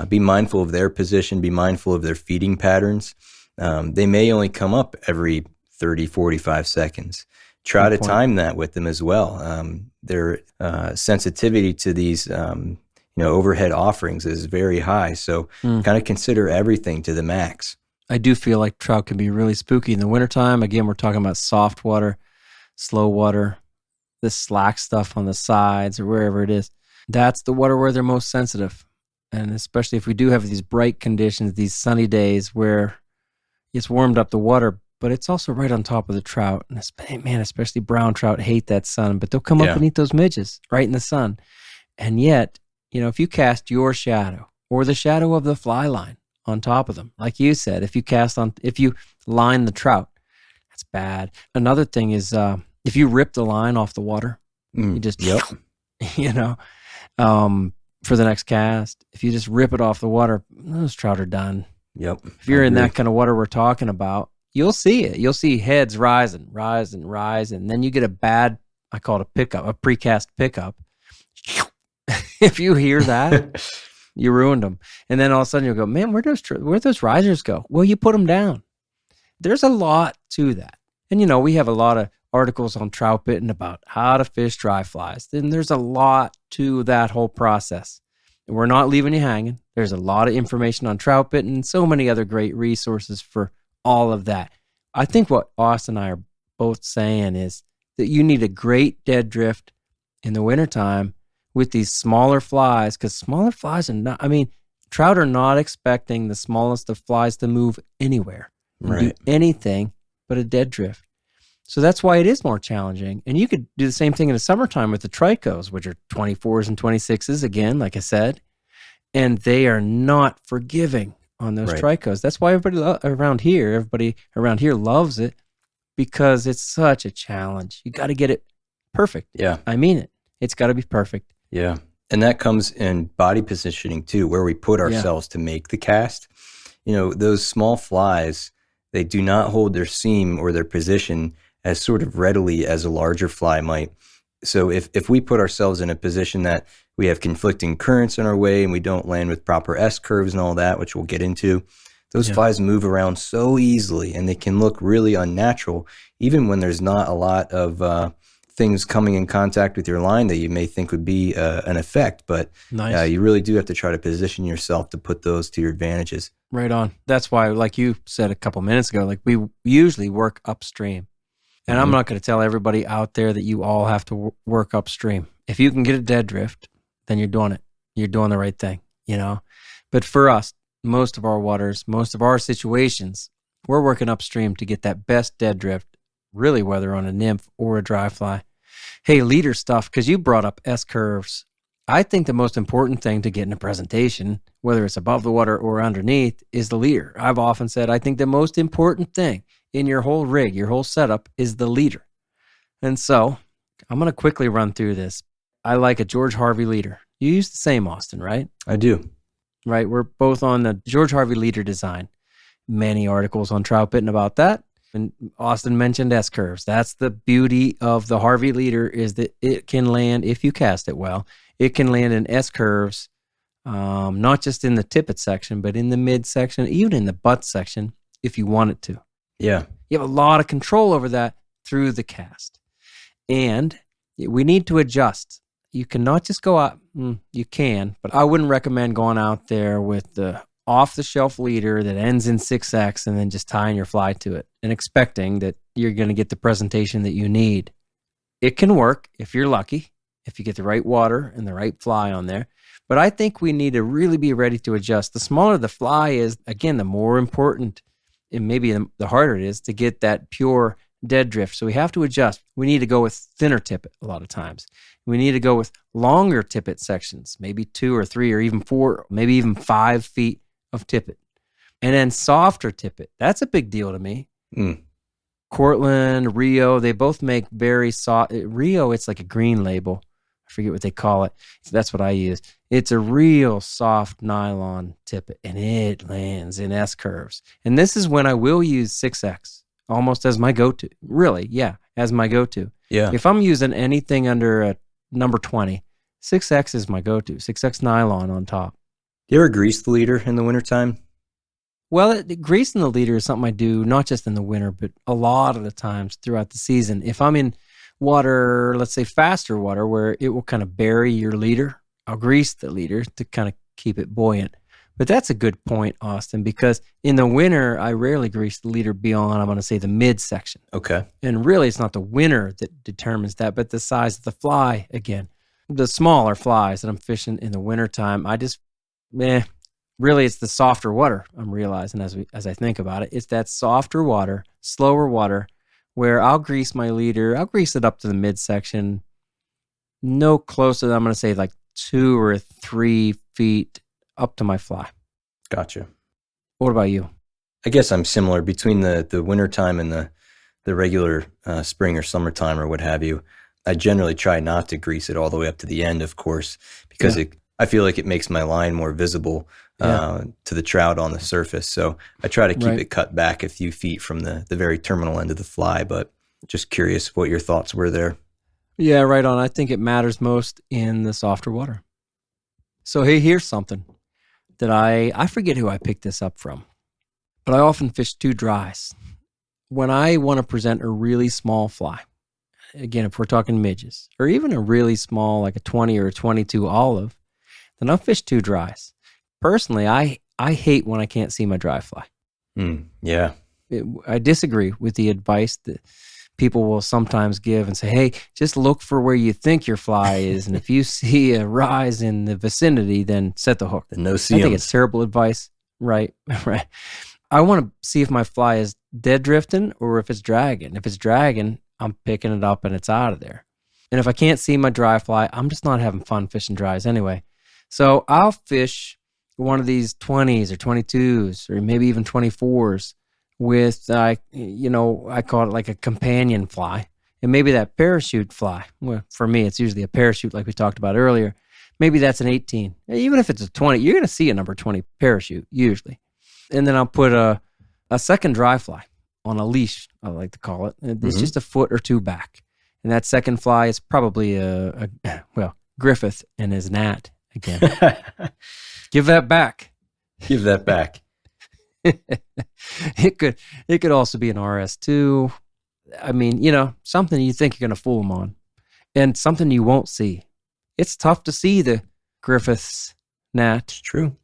Be mindful of their position, be mindful of their feeding patterns. They may only come up every 30, 45 seconds. Try to time that with them as well. Their sensitivity to these overhead offerings is very high. So kind of consider everything to the max. I do feel like trout can be really spooky in the wintertime. Again, we're talking about soft water, slow water, this slack stuff on the sides or wherever it is. That's the water where they're most sensitive. And especially if we do have these bright conditions, these sunny days where it's warmed up the water, but it's also right on top of the trout. And man, especially brown trout hate that sun, but they'll come up and eat those midges right in the sun. And yet, if you cast your shadow or the shadow of the fly line on top of them, like you said, if you line the trout, that's bad. Another thing is if you rip the line off the water, you just, for the next cast, if you just rip it off the water, those trout are done. Yep. If you're in that kind of water we're talking about, you'll see it. You'll see heads rise. And then you get a bad, I call it a pickup, a precast pickup. If you hear that, you ruined them. And then all of a sudden you'll go, man, where'd those risers go? Well, you put them down. there's a lot to that. And, we have a lot of articles on Troutbitten about how to fish dry flies. Then there's a lot to that whole process. And we're not leaving you hanging. There's a lot of information on Troutbitten and so many other great resources for all of that. I think what Austin and I are both saying is that you need a great dead drift in the wintertime with these smaller flies, because smaller flies are not, trout are not expecting the smallest of flies to move anywhere and do anything but a dead drift. So that's why it is more challenging. And you could do the same thing in the summertime with the tricos, which are 24s and 26s, again, like I said, and they are not forgiving on those tricos. That's why everybody around here loves it, because it's such a challenge. You got to get it perfect. Yeah. I mean it. It's got to be perfect. Yeah. And that comes in body positioning too, where we put ourselves to make the cast. Those small flies, they do not hold their seam or their position as sort of readily as a larger fly might. So if we put ourselves in a position that we have conflicting currents in our way and we don't land with proper S curves and all that, which we'll get into, those flies move around so easily and they can look really unnatural, even when there's not a lot of things coming in contact with your line that you may think would be an effect. But you really do have to try to position yourself to put those to your advantages. Right on. That's why, like you said a couple minutes ago, like we usually work upstream. And I'm not going to tell everybody out there that you all have to work upstream. If you can get a dead drift, then you're doing it. You're doing the right thing, But for us, most of our waters, most of our situations, we're working upstream to get that best dead drift, really whether on a nymph or a dry fly. Hey, leader stuff, because you brought up S-curves. I think the most important thing to get in a presentation, whether it's above the water or underneath, is the leader. I've often said I think the most important thing in your whole rig, your whole setup, is the leader. And so I'm going to quickly run through this. I like a George Harvey leader. You use the same, Austin, right? I do. Right. We're both on the George Harvey leader design. Many articles on Troutbitten about that. And Austin mentioned S-curves. That's the beauty of the Harvey leader, is that it can land, if you cast it well, it can land in S-curves, not just in the tippet section, but in the mid section, even in the butt section, if you want it to. Yeah. You have a lot of control over that through the cast. And we need to adjust. You cannot just go out, you can, but I wouldn't recommend going out there with the off-the-shelf leader that ends in 6X and then just tying your fly to it and expecting that you're going to get the presentation that you need. It can work if you're lucky, if you get the right water and the right fly on there. But I think we need to really be ready to adjust. The smaller the fly is, again, the more important, and maybe the harder it is to get that pure dead drift. So we have to adjust. We need to go with thinner tippet a lot of times. We need to go with longer tippet sections, maybe 2 or 3 or even 4, maybe even 5 feet of tippet. And then softer tippet. That's a big deal to me. Cortland, Rio, they both make very soft. Rio, it's like a green label. I forget what they call it. That's what I use. It's a real soft nylon tippet, and it lands in S-curves. And this is when I will use 6X, almost as my go-to. Really, as my go-to. Yeah. If I'm using anything under a number 20, 6X is my go-to. 6X nylon on top. Do you ever grease the leader in the wintertime? Well, greasing the leader is something I do not just in the winter, but a lot of the times throughout the season. If I'm in water, let's say faster water, where it will kind of bury your leader, I'll grease the leader to kind of keep it buoyant. But that's a good point, Austin, because in the winter, I rarely grease the leader beyond, I'm going to say, the midsection. Okay. And really, it's not the winter that determines that, but the size of the fly, again. The smaller flies that I'm fishing in the wintertime, really, it's the softer water, I'm realizing as I think about it. It's that softer water, slower water, where I'll grease my leader. I'll grease it up to the midsection, no closer than, I'm going to say, like 2 or 3 feet up to my fly. Gotcha. What about you? I guess I'm similar between the wintertime and the regular spring or summertime or what have you. I generally try not to grease it all the way up to the end, of course, because I feel like it makes my line more visible to the trout on the surface. So I try to keep it cut back a few feet from the very terminal end of the fly, but just curious what your thoughts were there. Yeah, right on. I think it matters most in the softer water. So hey, here's something that I forget who I picked this up from, but I often fish 2 dries. when I want to present a really small fly, again, if we're talking midges, or even a really small, like a 20 or a 22 olive, then I'll fish 2 dries. Personally, I hate when I can't see my dry fly. Yeah. I disagree with the advice that people will sometimes give and say, hey, just look for where you think your fly is. And if you see a rise in the vicinity, then set the hook. No I see think it's terrible advice. Right. Right. I want to see if my fly is dead drifting or if it's dragging. If it's dragging, I'm picking it up and it's out of there. And if I can't see my dry fly, I'm just not having fun fishing dries anyway. So I'll fish one of these 20s or 22s or maybe even 24s with, I call it like a companion fly. And maybe that parachute fly, well, for me, it's usually a parachute like we talked about earlier. Maybe that's an 18. Even if it's a 20, you're going to see a number 20 parachute usually. And then I'll put a second dry fly on a leash, I like to call it. It's just a foot or 2 back. And that second fly is probably Griffith and his gnat again. Give that back. Give that back. It could also be an RS2. I mean, something you think you're going to fool them on and something you won't see. It's tough to see the Griffith's gnat. It's true.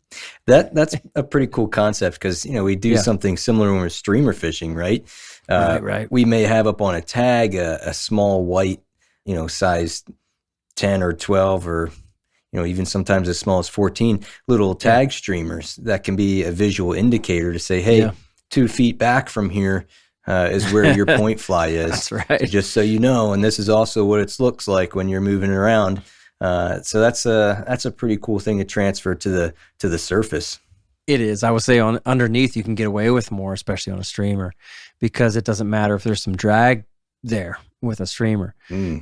That's a pretty cool concept because, we do something similar when we're streamer fishing, right? Right. We may have up on a tag a small white, size 10 or 12 or, even sometimes as small as 14 little tag streamers that can be a visual indicator to say, hey, 2 feet back from here is where your point fly is. That's right. Just so you know, and this is also what it looks like when you're moving around. So that's a pretty cool thing to transfer to the surface. It is. I would say underneath you can get away with more, especially on a streamer, because it doesn't matter if there's some drag there with a streamer.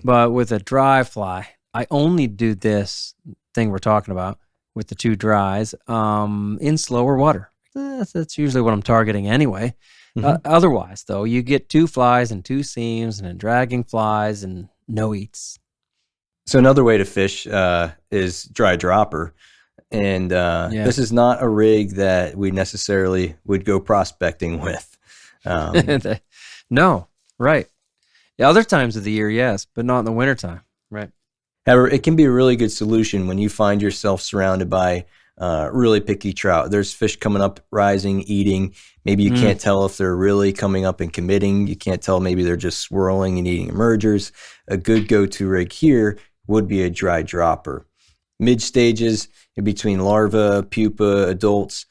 But with a dry fly, I only do this thing we're talking about with the 2 dries in slower water. That's usually what I'm targeting anyway. Otherwise, though, you get 2 flies and 2 seams and then dragging flies and no eats. So another way to fish is dry dropper. And this is not a rig that we necessarily would go prospecting with. No, right. The other times of the year, yes, but not in the wintertime, right? However, it can be a really good solution when you find yourself surrounded by really picky trout. There's fish coming up, rising, eating. Maybe you can't tell if they're really coming up and committing. You can't tell maybe they're just swirling and eating emergers. A good go-to rig here would be a dry dropper. Mid stages in between larvae, pupa, adults,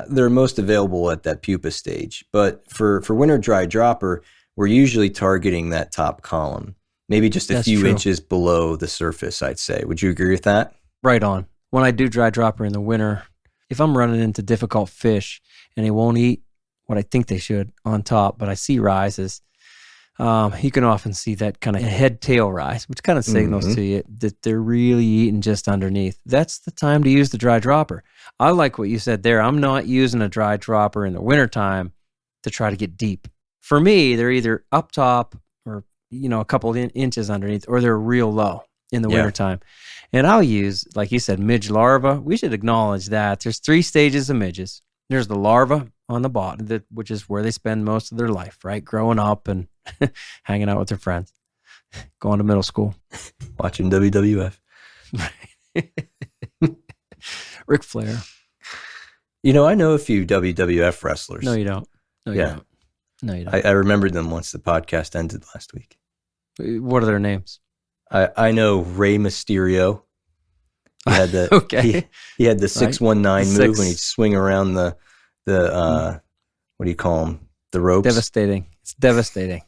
they're most available at that pupa stage. But for winter dry dropper, we're usually targeting that top column, maybe just a few inches below the surface, I'd say. Would you agree with that? Right on. When I do dry dropper in the winter, if I'm running into difficult fish and they won't eat what I think they should on top, but I see rises, you can often see that kind of head-tail rise, which kind of signals to you that they're really eating just underneath. That's the time to use the dry dropper. I like what you said there. I'm not using a dry dropper in the wintertime to try to get deep. For me, they're either up top or, a couple inches underneath, or they're real low in the wintertime. And I'll use, like you said, midge larva. We should acknowledge that. There's 3 stages of midges. There's the larva on the bottom, which is where they spend most of their life, right? Growing up and hanging out with their friends, going to middle school. Watching WWF. Ric Flair. I know a few WWF wrestlers. No, you don't. No, you don't. No, you don't. I remembered them once the podcast ended last week. What are their names? I know Rey Mysterio. He had the he had the 619 move when he'd swing around the what do you call them? The ropes. Devastating. It's devastating.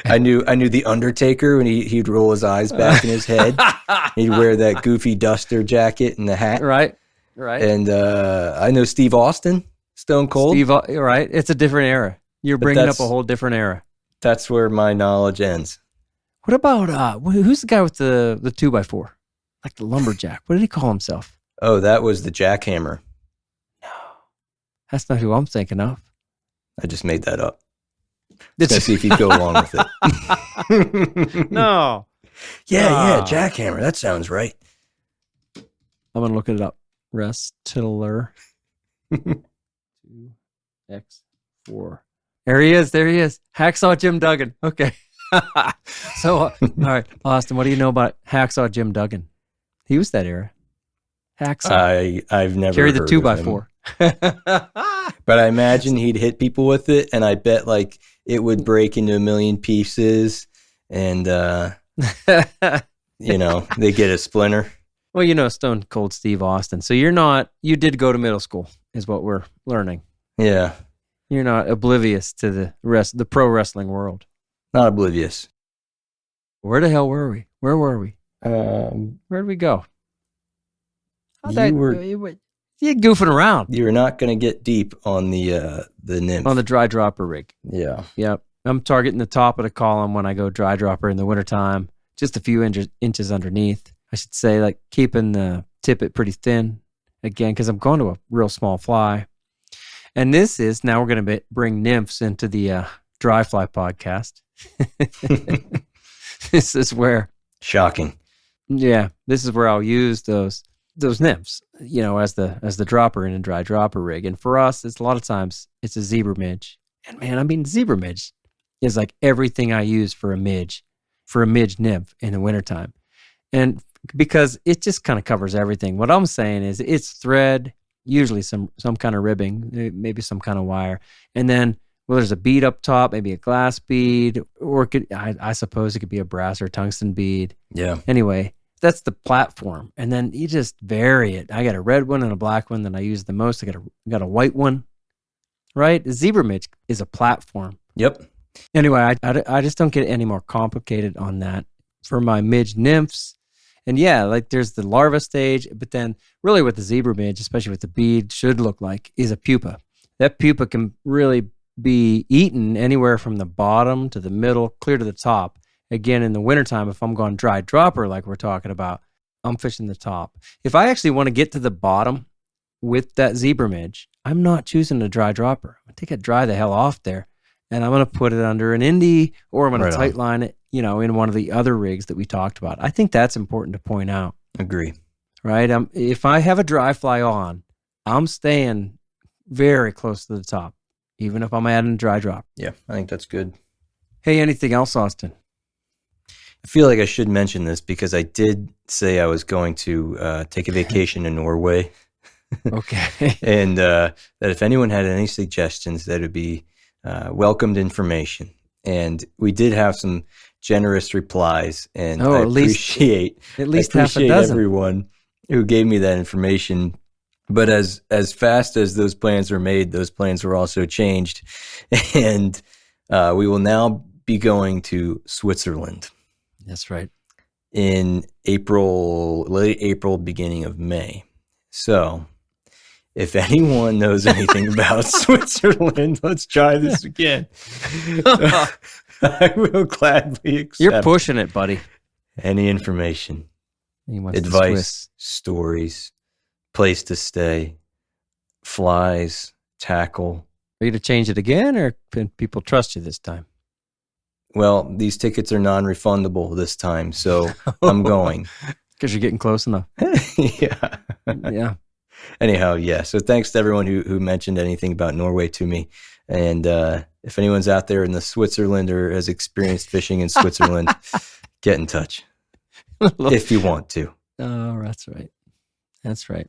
I knew the Undertaker when he'd roll his eyes back in his head. He'd wear that goofy duster jacket and the hat. Right. And I know Steve Austin, Stone Cold. Right. It's a different era. You're bringing up a whole different era. That's where my knowledge ends. What about who's the guy with the 2x4, like the lumberjack? What did he call himself? Oh, that was the jackhammer. No, that's not who I'm thinking of. I just made that up. Let's see if you go along with it. No. Yeah, jackhammer. That sounds right. I'm gonna look it up. Wrestler 2x4 There he is. Hacksaw Jim Duggan. Okay. So, all right, Austin, what do you know about Hacksaw Jim Duggan? He was that era. Hacksaw. I've never carried the heard 2x4. But I imagine he'd hit people with it, and I bet like it would break into a million pieces, and they get a splinter. Well, Stone Cold Steve Austin. So you did go to middle school, is what we're learning. Yeah, You're not oblivious to the pro wrestling world. not oblivious. Where the hell were we? Where were we? Where'd we go? You're goofing around You were not going to get deep on the nymph. on the dry dropper rig. Yeah. Yep. I'm targeting the top of the column when I go dry dropper in the wintertime, just a few inches underneath. I should say, like keeping the tippet pretty thin, again, because I'm going to a real small fly. And now we're going to bring nymphs into the dry fly podcast. This is where... Shocking. Yeah, this is where I'll use those nymphs, as the dropper in a dry dropper rig. And for us, it's a lot of times it's a zebra midge. And man, zebra midge is like everything I use for a midge nymph in the wintertime. And because it just kind of covers everything. What I'm saying is it's thread, usually some kind of ribbing, maybe some kind of wire. And then, there's a bead up top, maybe a glass bead, or I suppose it could be a brass or tungsten bead. Yeah. Anyway, that's the platform. And then you just vary it. I got a red one and a black one that I use the most. I got a white one, right? The zebra midge is a platform. Yep. Anyway, I just don't get any more complicated on that. For my midge nymphs, and yeah, like there's the larva stage, but then really what the zebra midge, especially with the bead, should look like is a pupa. That pupa can really be eaten anywhere from the bottom to the middle, clear to the top. Again, in the wintertime, if I'm going dry dropper like we're talking about, I'm fishing the top. If I actually want to get to the bottom with that zebra midge, I'm not choosing a dry dropper. I'm going to take it dry the hell off there, and I'm going to put it under an Indy, or I'm going to tight line it, in one of the other rigs that we talked about. I think that's important to point out. Agree. Right? If I have a dry fly on, I'm staying very close to the top, even if I'm adding a dry drop. Yeah, I think that's good. Hey, anything else, Austin? I feel like I should mention this because I did say I was going to take a vacation in Norway. Okay. And that if anyone had any suggestions, that would be welcomed information. And we did have some generous replies, and I appreciate half a dozen. Everyone who gave me that information. But as fast as those plans were made, those plans were also changed. And we will now be going to Switzerland. That's right. In late April, beginning of May. So if anyone knows anything about Switzerland, let's try this again. I will gladly accept. You're pushing it, buddy. Any information, Advice, advice, stories, place to stay, flies, tackle. Are you to change it again, or can people trust you this time? Well, these tickets are non-refundable this time, so I'm going. Because you're getting close enough. Yeah. Yeah. Anyhow, yeah. So thanks to everyone who mentioned anything about Norway to me. And if anyone's out there in the Switzerland or has experienced fishing in Switzerland, get in touch if you want to. Oh, that's right. That's right.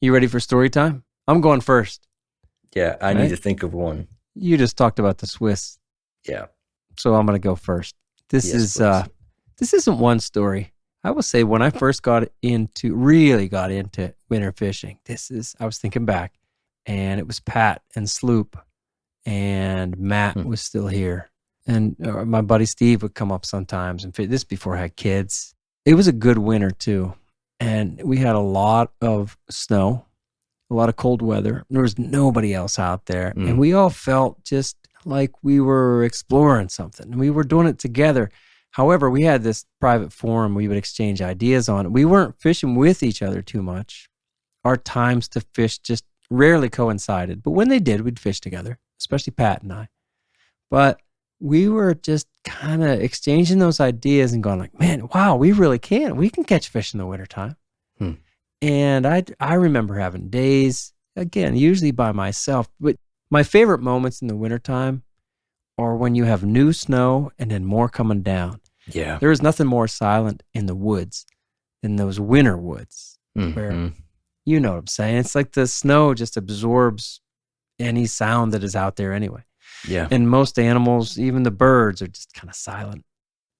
You ready for story time? I'm going first. Yeah, I need to think of one. You just talked about the Swiss. Yeah. So I'm going to go first. This isn't one story. I will say when I first really got into winter fishing, I was thinking back, and it was Pat and Sloop, and Matt was still here. And my buddy Steve would come up sometimes and fish. This before I had kids. It was a good winter too. And we had a lot of snow, a lot of cold weather. There was nobody else out there. And we all felt just like we were exploring something. And we were doing it together. However, we had this private forum we would exchange ideas on. We weren't fishing with each other too much. Our times to fish just rarely coincided. But when they did, we'd fish together, especially Pat and I. But we were just kind of exchanging those ideas and going like, man, wow, we really can. We can catch fish in the wintertime. And I remember having days, again, usually by myself. But my favorite moments in the wintertime or when you have new snow and then more coming down. Yeah. There is nothing more silent in the woods than those winter woods where, you know what I'm saying? It's like the snow just absorbs any sound that is out there anyway. Yeah. And most animals, even the birds, are just kind of silent.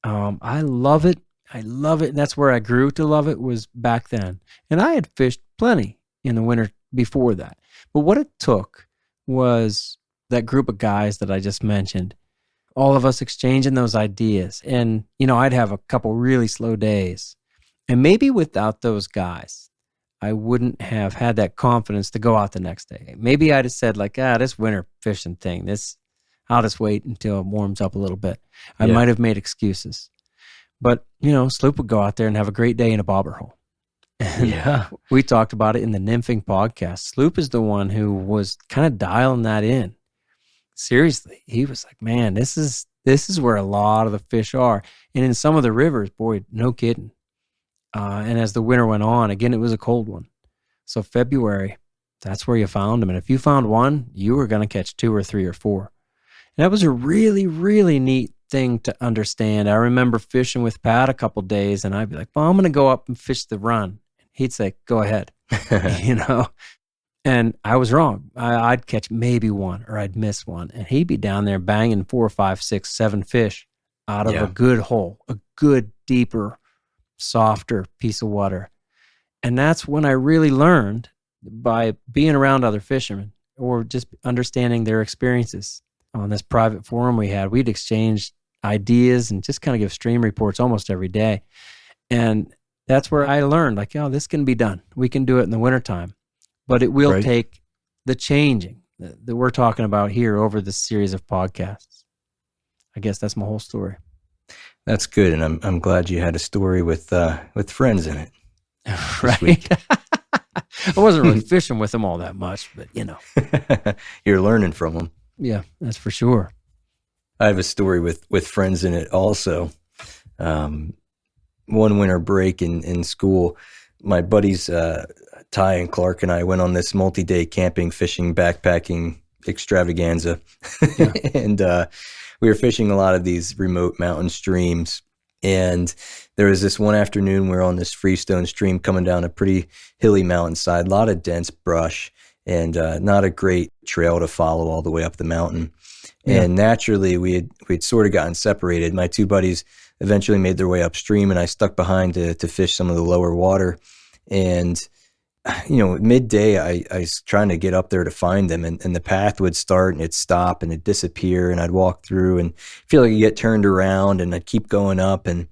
I love it. I love it. And that's where I grew to love it, was back then. And I had fished plenty in the winter before that. But what it took was that group of guys that I just mentioned, all of us exchanging those ideas. And, you know, I'd have a couple really slow days. And maybe without those guys, I wouldn't have had that confidence to go out the next day. Maybe I'd have said like, this winter fishing thing, I'll just wait until it warms up a little bit. I might have made excuses. But, you know, Sloop would go out there and have a great day in a bobber hole. And we talked about it in the nymphing podcast. Sloop is the one who was kind of dialing that in. Seriously, he was like, man, this is where a lot of the fish are. And in some of the rivers, boy, no kidding. And as the winter went on, again, it was a cold one. So February, that's where you found them. And if you found one, you were going to catch 2 or 3 or 4. And that was a really, really neat thing to understand. I remember fishing with Pat a couple days, and I'd be like, well, I'm going to go up and fish the run. He'd say, go ahead, you know. And I was wrong. I'd catch maybe one, or I'd miss one. And he'd be down there banging 4, 5, 6, 7 fish out of a good hole, a good, deeper, softer piece of water. And that's when I really learned, by being around other fishermen or just understanding their experiences. On this private forum we had, we'd exchange ideas and just kind of give stream reports almost every day. And that's where I learned, like, this can be done. We can do it in the wintertime. But it will take the changing that we're talking about here over this series of podcasts. I guess that's my whole story. That's good, and I'm glad you had a story with friends in it. Right. I wasn't really fishing with them all that much, but you know. You're learning from them. Yeah, that's for sure. I have a story with friends in it also. One winter break in school, my buddies Ty and Clark and I went on this multi-day camping, fishing, backpacking extravaganza. Yeah. And we were fishing a lot of these remote mountain streams. And there was this one afternoon, we were on this freestone stream coming down a pretty hilly mountainside, a lot of dense brush, and not a great trail to follow all the way up the mountain. Yeah. And naturally, we'd sort of gotten separated. My 2 buddies eventually made their way upstream, and I stuck behind to fish some of the lower water. And, you know, midday, I was trying to get up there to find them, and the path would start, and it'd stop, and it'd disappear, and I'd walk through and feel like I'd get turned around, and I'd keep going up, and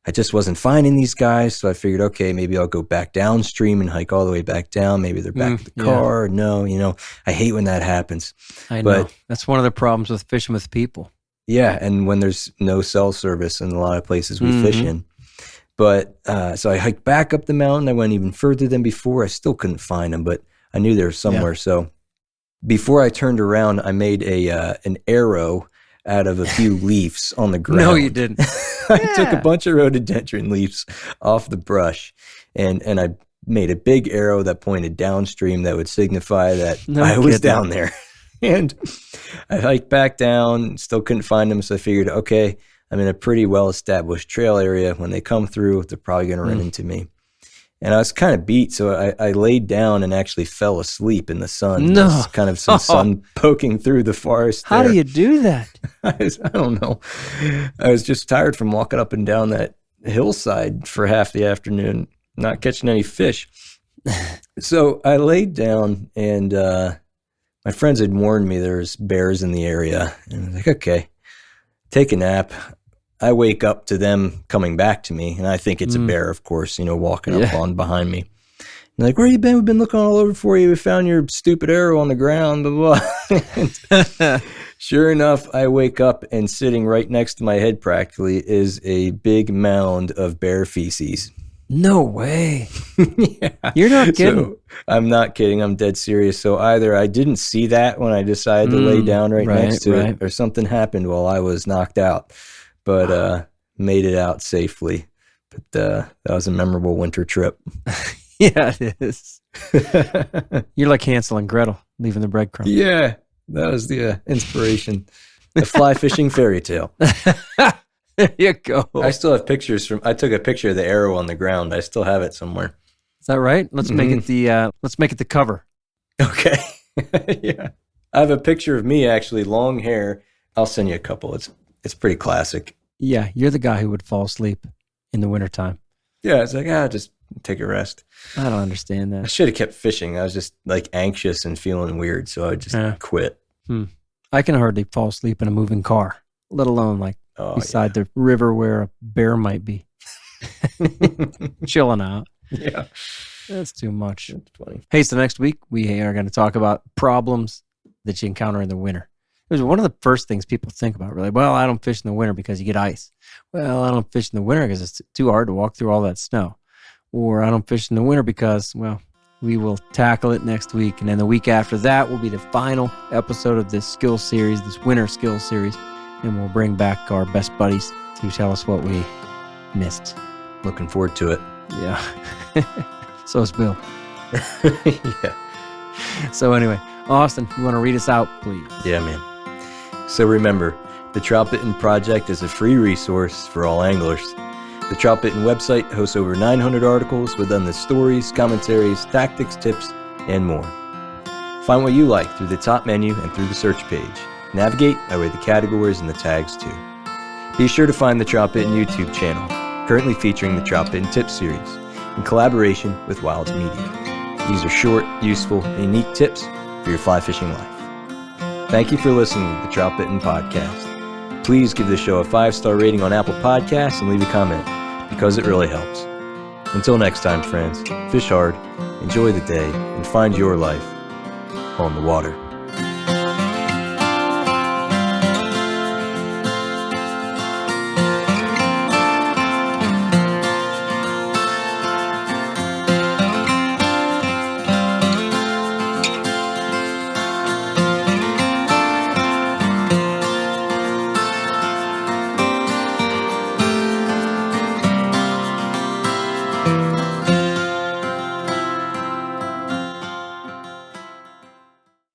I just wasn't finding these guys. So I figured, okay, maybe I'll go back downstream and hike all the way back down. Maybe they're back at the car. No, you know, I hate when that happens. I know. That's one of the problems with fishing with people. Yeah, and when there's no cell service in a lot of places we fish in. But so I hiked back up the mountain. I went even further than before. I still couldn't find them, but I knew they were somewhere. Yeah. So before I turned around, I made an arrow out of a few leaves on the ground. No, you didn't. I took a bunch of rhododendron leaves off the brush, and I made a big arrow that pointed downstream that would signify that I was down there. And I hiked back down, still couldn't find them, so I figured, okay, I'm in a pretty well-established trail area. When they come through, they're probably going to run into me. And I was kind of beat, so I laid down and actually fell asleep in the sun. No. There's kind of some sun poking through the forest How there. do you do that? I don't know. I was just tired from walking up and down that hillside for half the afternoon, not catching any fish. So I laid down, and my friends had warned me there's bears in the area. And I was like, okay, take a nap. I wake up to them coming back to me, and I think it's a bear, of course, you know, walking up on behind me. And like, where you been? We've been looking all over for you. We found your stupid arrow on the ground, blah, blah. Sure enough, I wake up, and sitting right next to my head practically is a big mound of bear feces. No way. Yeah. You're not kidding. So, I'm not kidding. I'm dead serious. So either I didn't see that when I decided to lay down right next to it, or something happened while I was knocked out. But made it out safely. But that was a memorable winter trip. Yeah, it is. You're like Hansel and Gretel, leaving the breadcrumbs. Yeah, that was the inspiration. A fly fishing fairy tale. There you go. I still have pictures I took a picture of the arrow on the ground. I still have it somewhere. Is that right? Let's make it the cover. Okay. Yeah. I have a picture of me actually, long hair. I'll send you a couple. It's pretty classic. Yeah, you're the guy who would fall asleep in the wintertime. Yeah, it's like, just take a rest. I don't understand I that. should have kept fishing. I was just like anxious and feeling weird, so I just quit. I can hardly fall asleep in a moving car, let alone like beside the river where a bear might be. Chilling out. Yeah. That's too much. That's funny. Hey, so next week we are going to talk about problems that you encounter in the winter. It was one of the first things people think about, really. Well, I don't fish in the winter because you get ice. Well, I don't fish in the winter because it's too hard to walk through all that snow. Or I don't fish in the winter because, well, we will tackle it next week. And then the week after that will be the final episode of this skill series, this winter skill series. And we'll bring back our best buddies to tell us what we missed. Looking forward to it. Yeah. So is Bill. Yeah. So anyway, Austin, you want to read us out, please? Yeah, man. So remember, the Troutbitten Project is a free resource for all anglers. The Troutbitten website hosts over 900 articles with endless stories, commentaries, tactics, tips, and more. Find what you like through the top menu and through the search page. Navigate by way of the categories and the tags too. Be sure to find the Troutbitten YouTube channel, currently featuring the Troutbitten Tips series, in collaboration with Wilds Media. These are short, useful, and unique tips for your fly fishing life. Thank you for listening to the Troutbitten Podcast. Please give the show a 5-star rating on Apple Podcasts and leave a comment, because it really helps. Until next time, friends, fish hard, enjoy the day, and find your life on the water.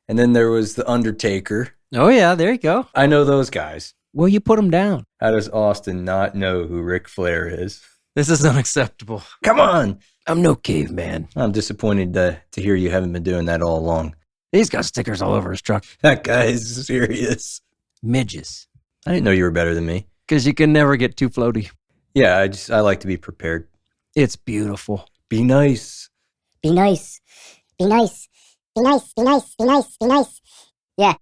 And then there was The Undertaker. Oh, yeah, there you go. I know those guys. Well, you put them down. How does Austin not know who Ric Flair is? This is unacceptable. Come on! I'm no caveman. I'm disappointed to hear you haven't been doing that all along. He's got stickers all over his truck. That guy is serious. Midges. I didn't know you were better than me. Because you can never get too floaty. Yeah, I like to be prepared. It's beautiful. Be nice. Be nice. Be nice. Be nice. Be nice. Be nice. Be nice. Yeah.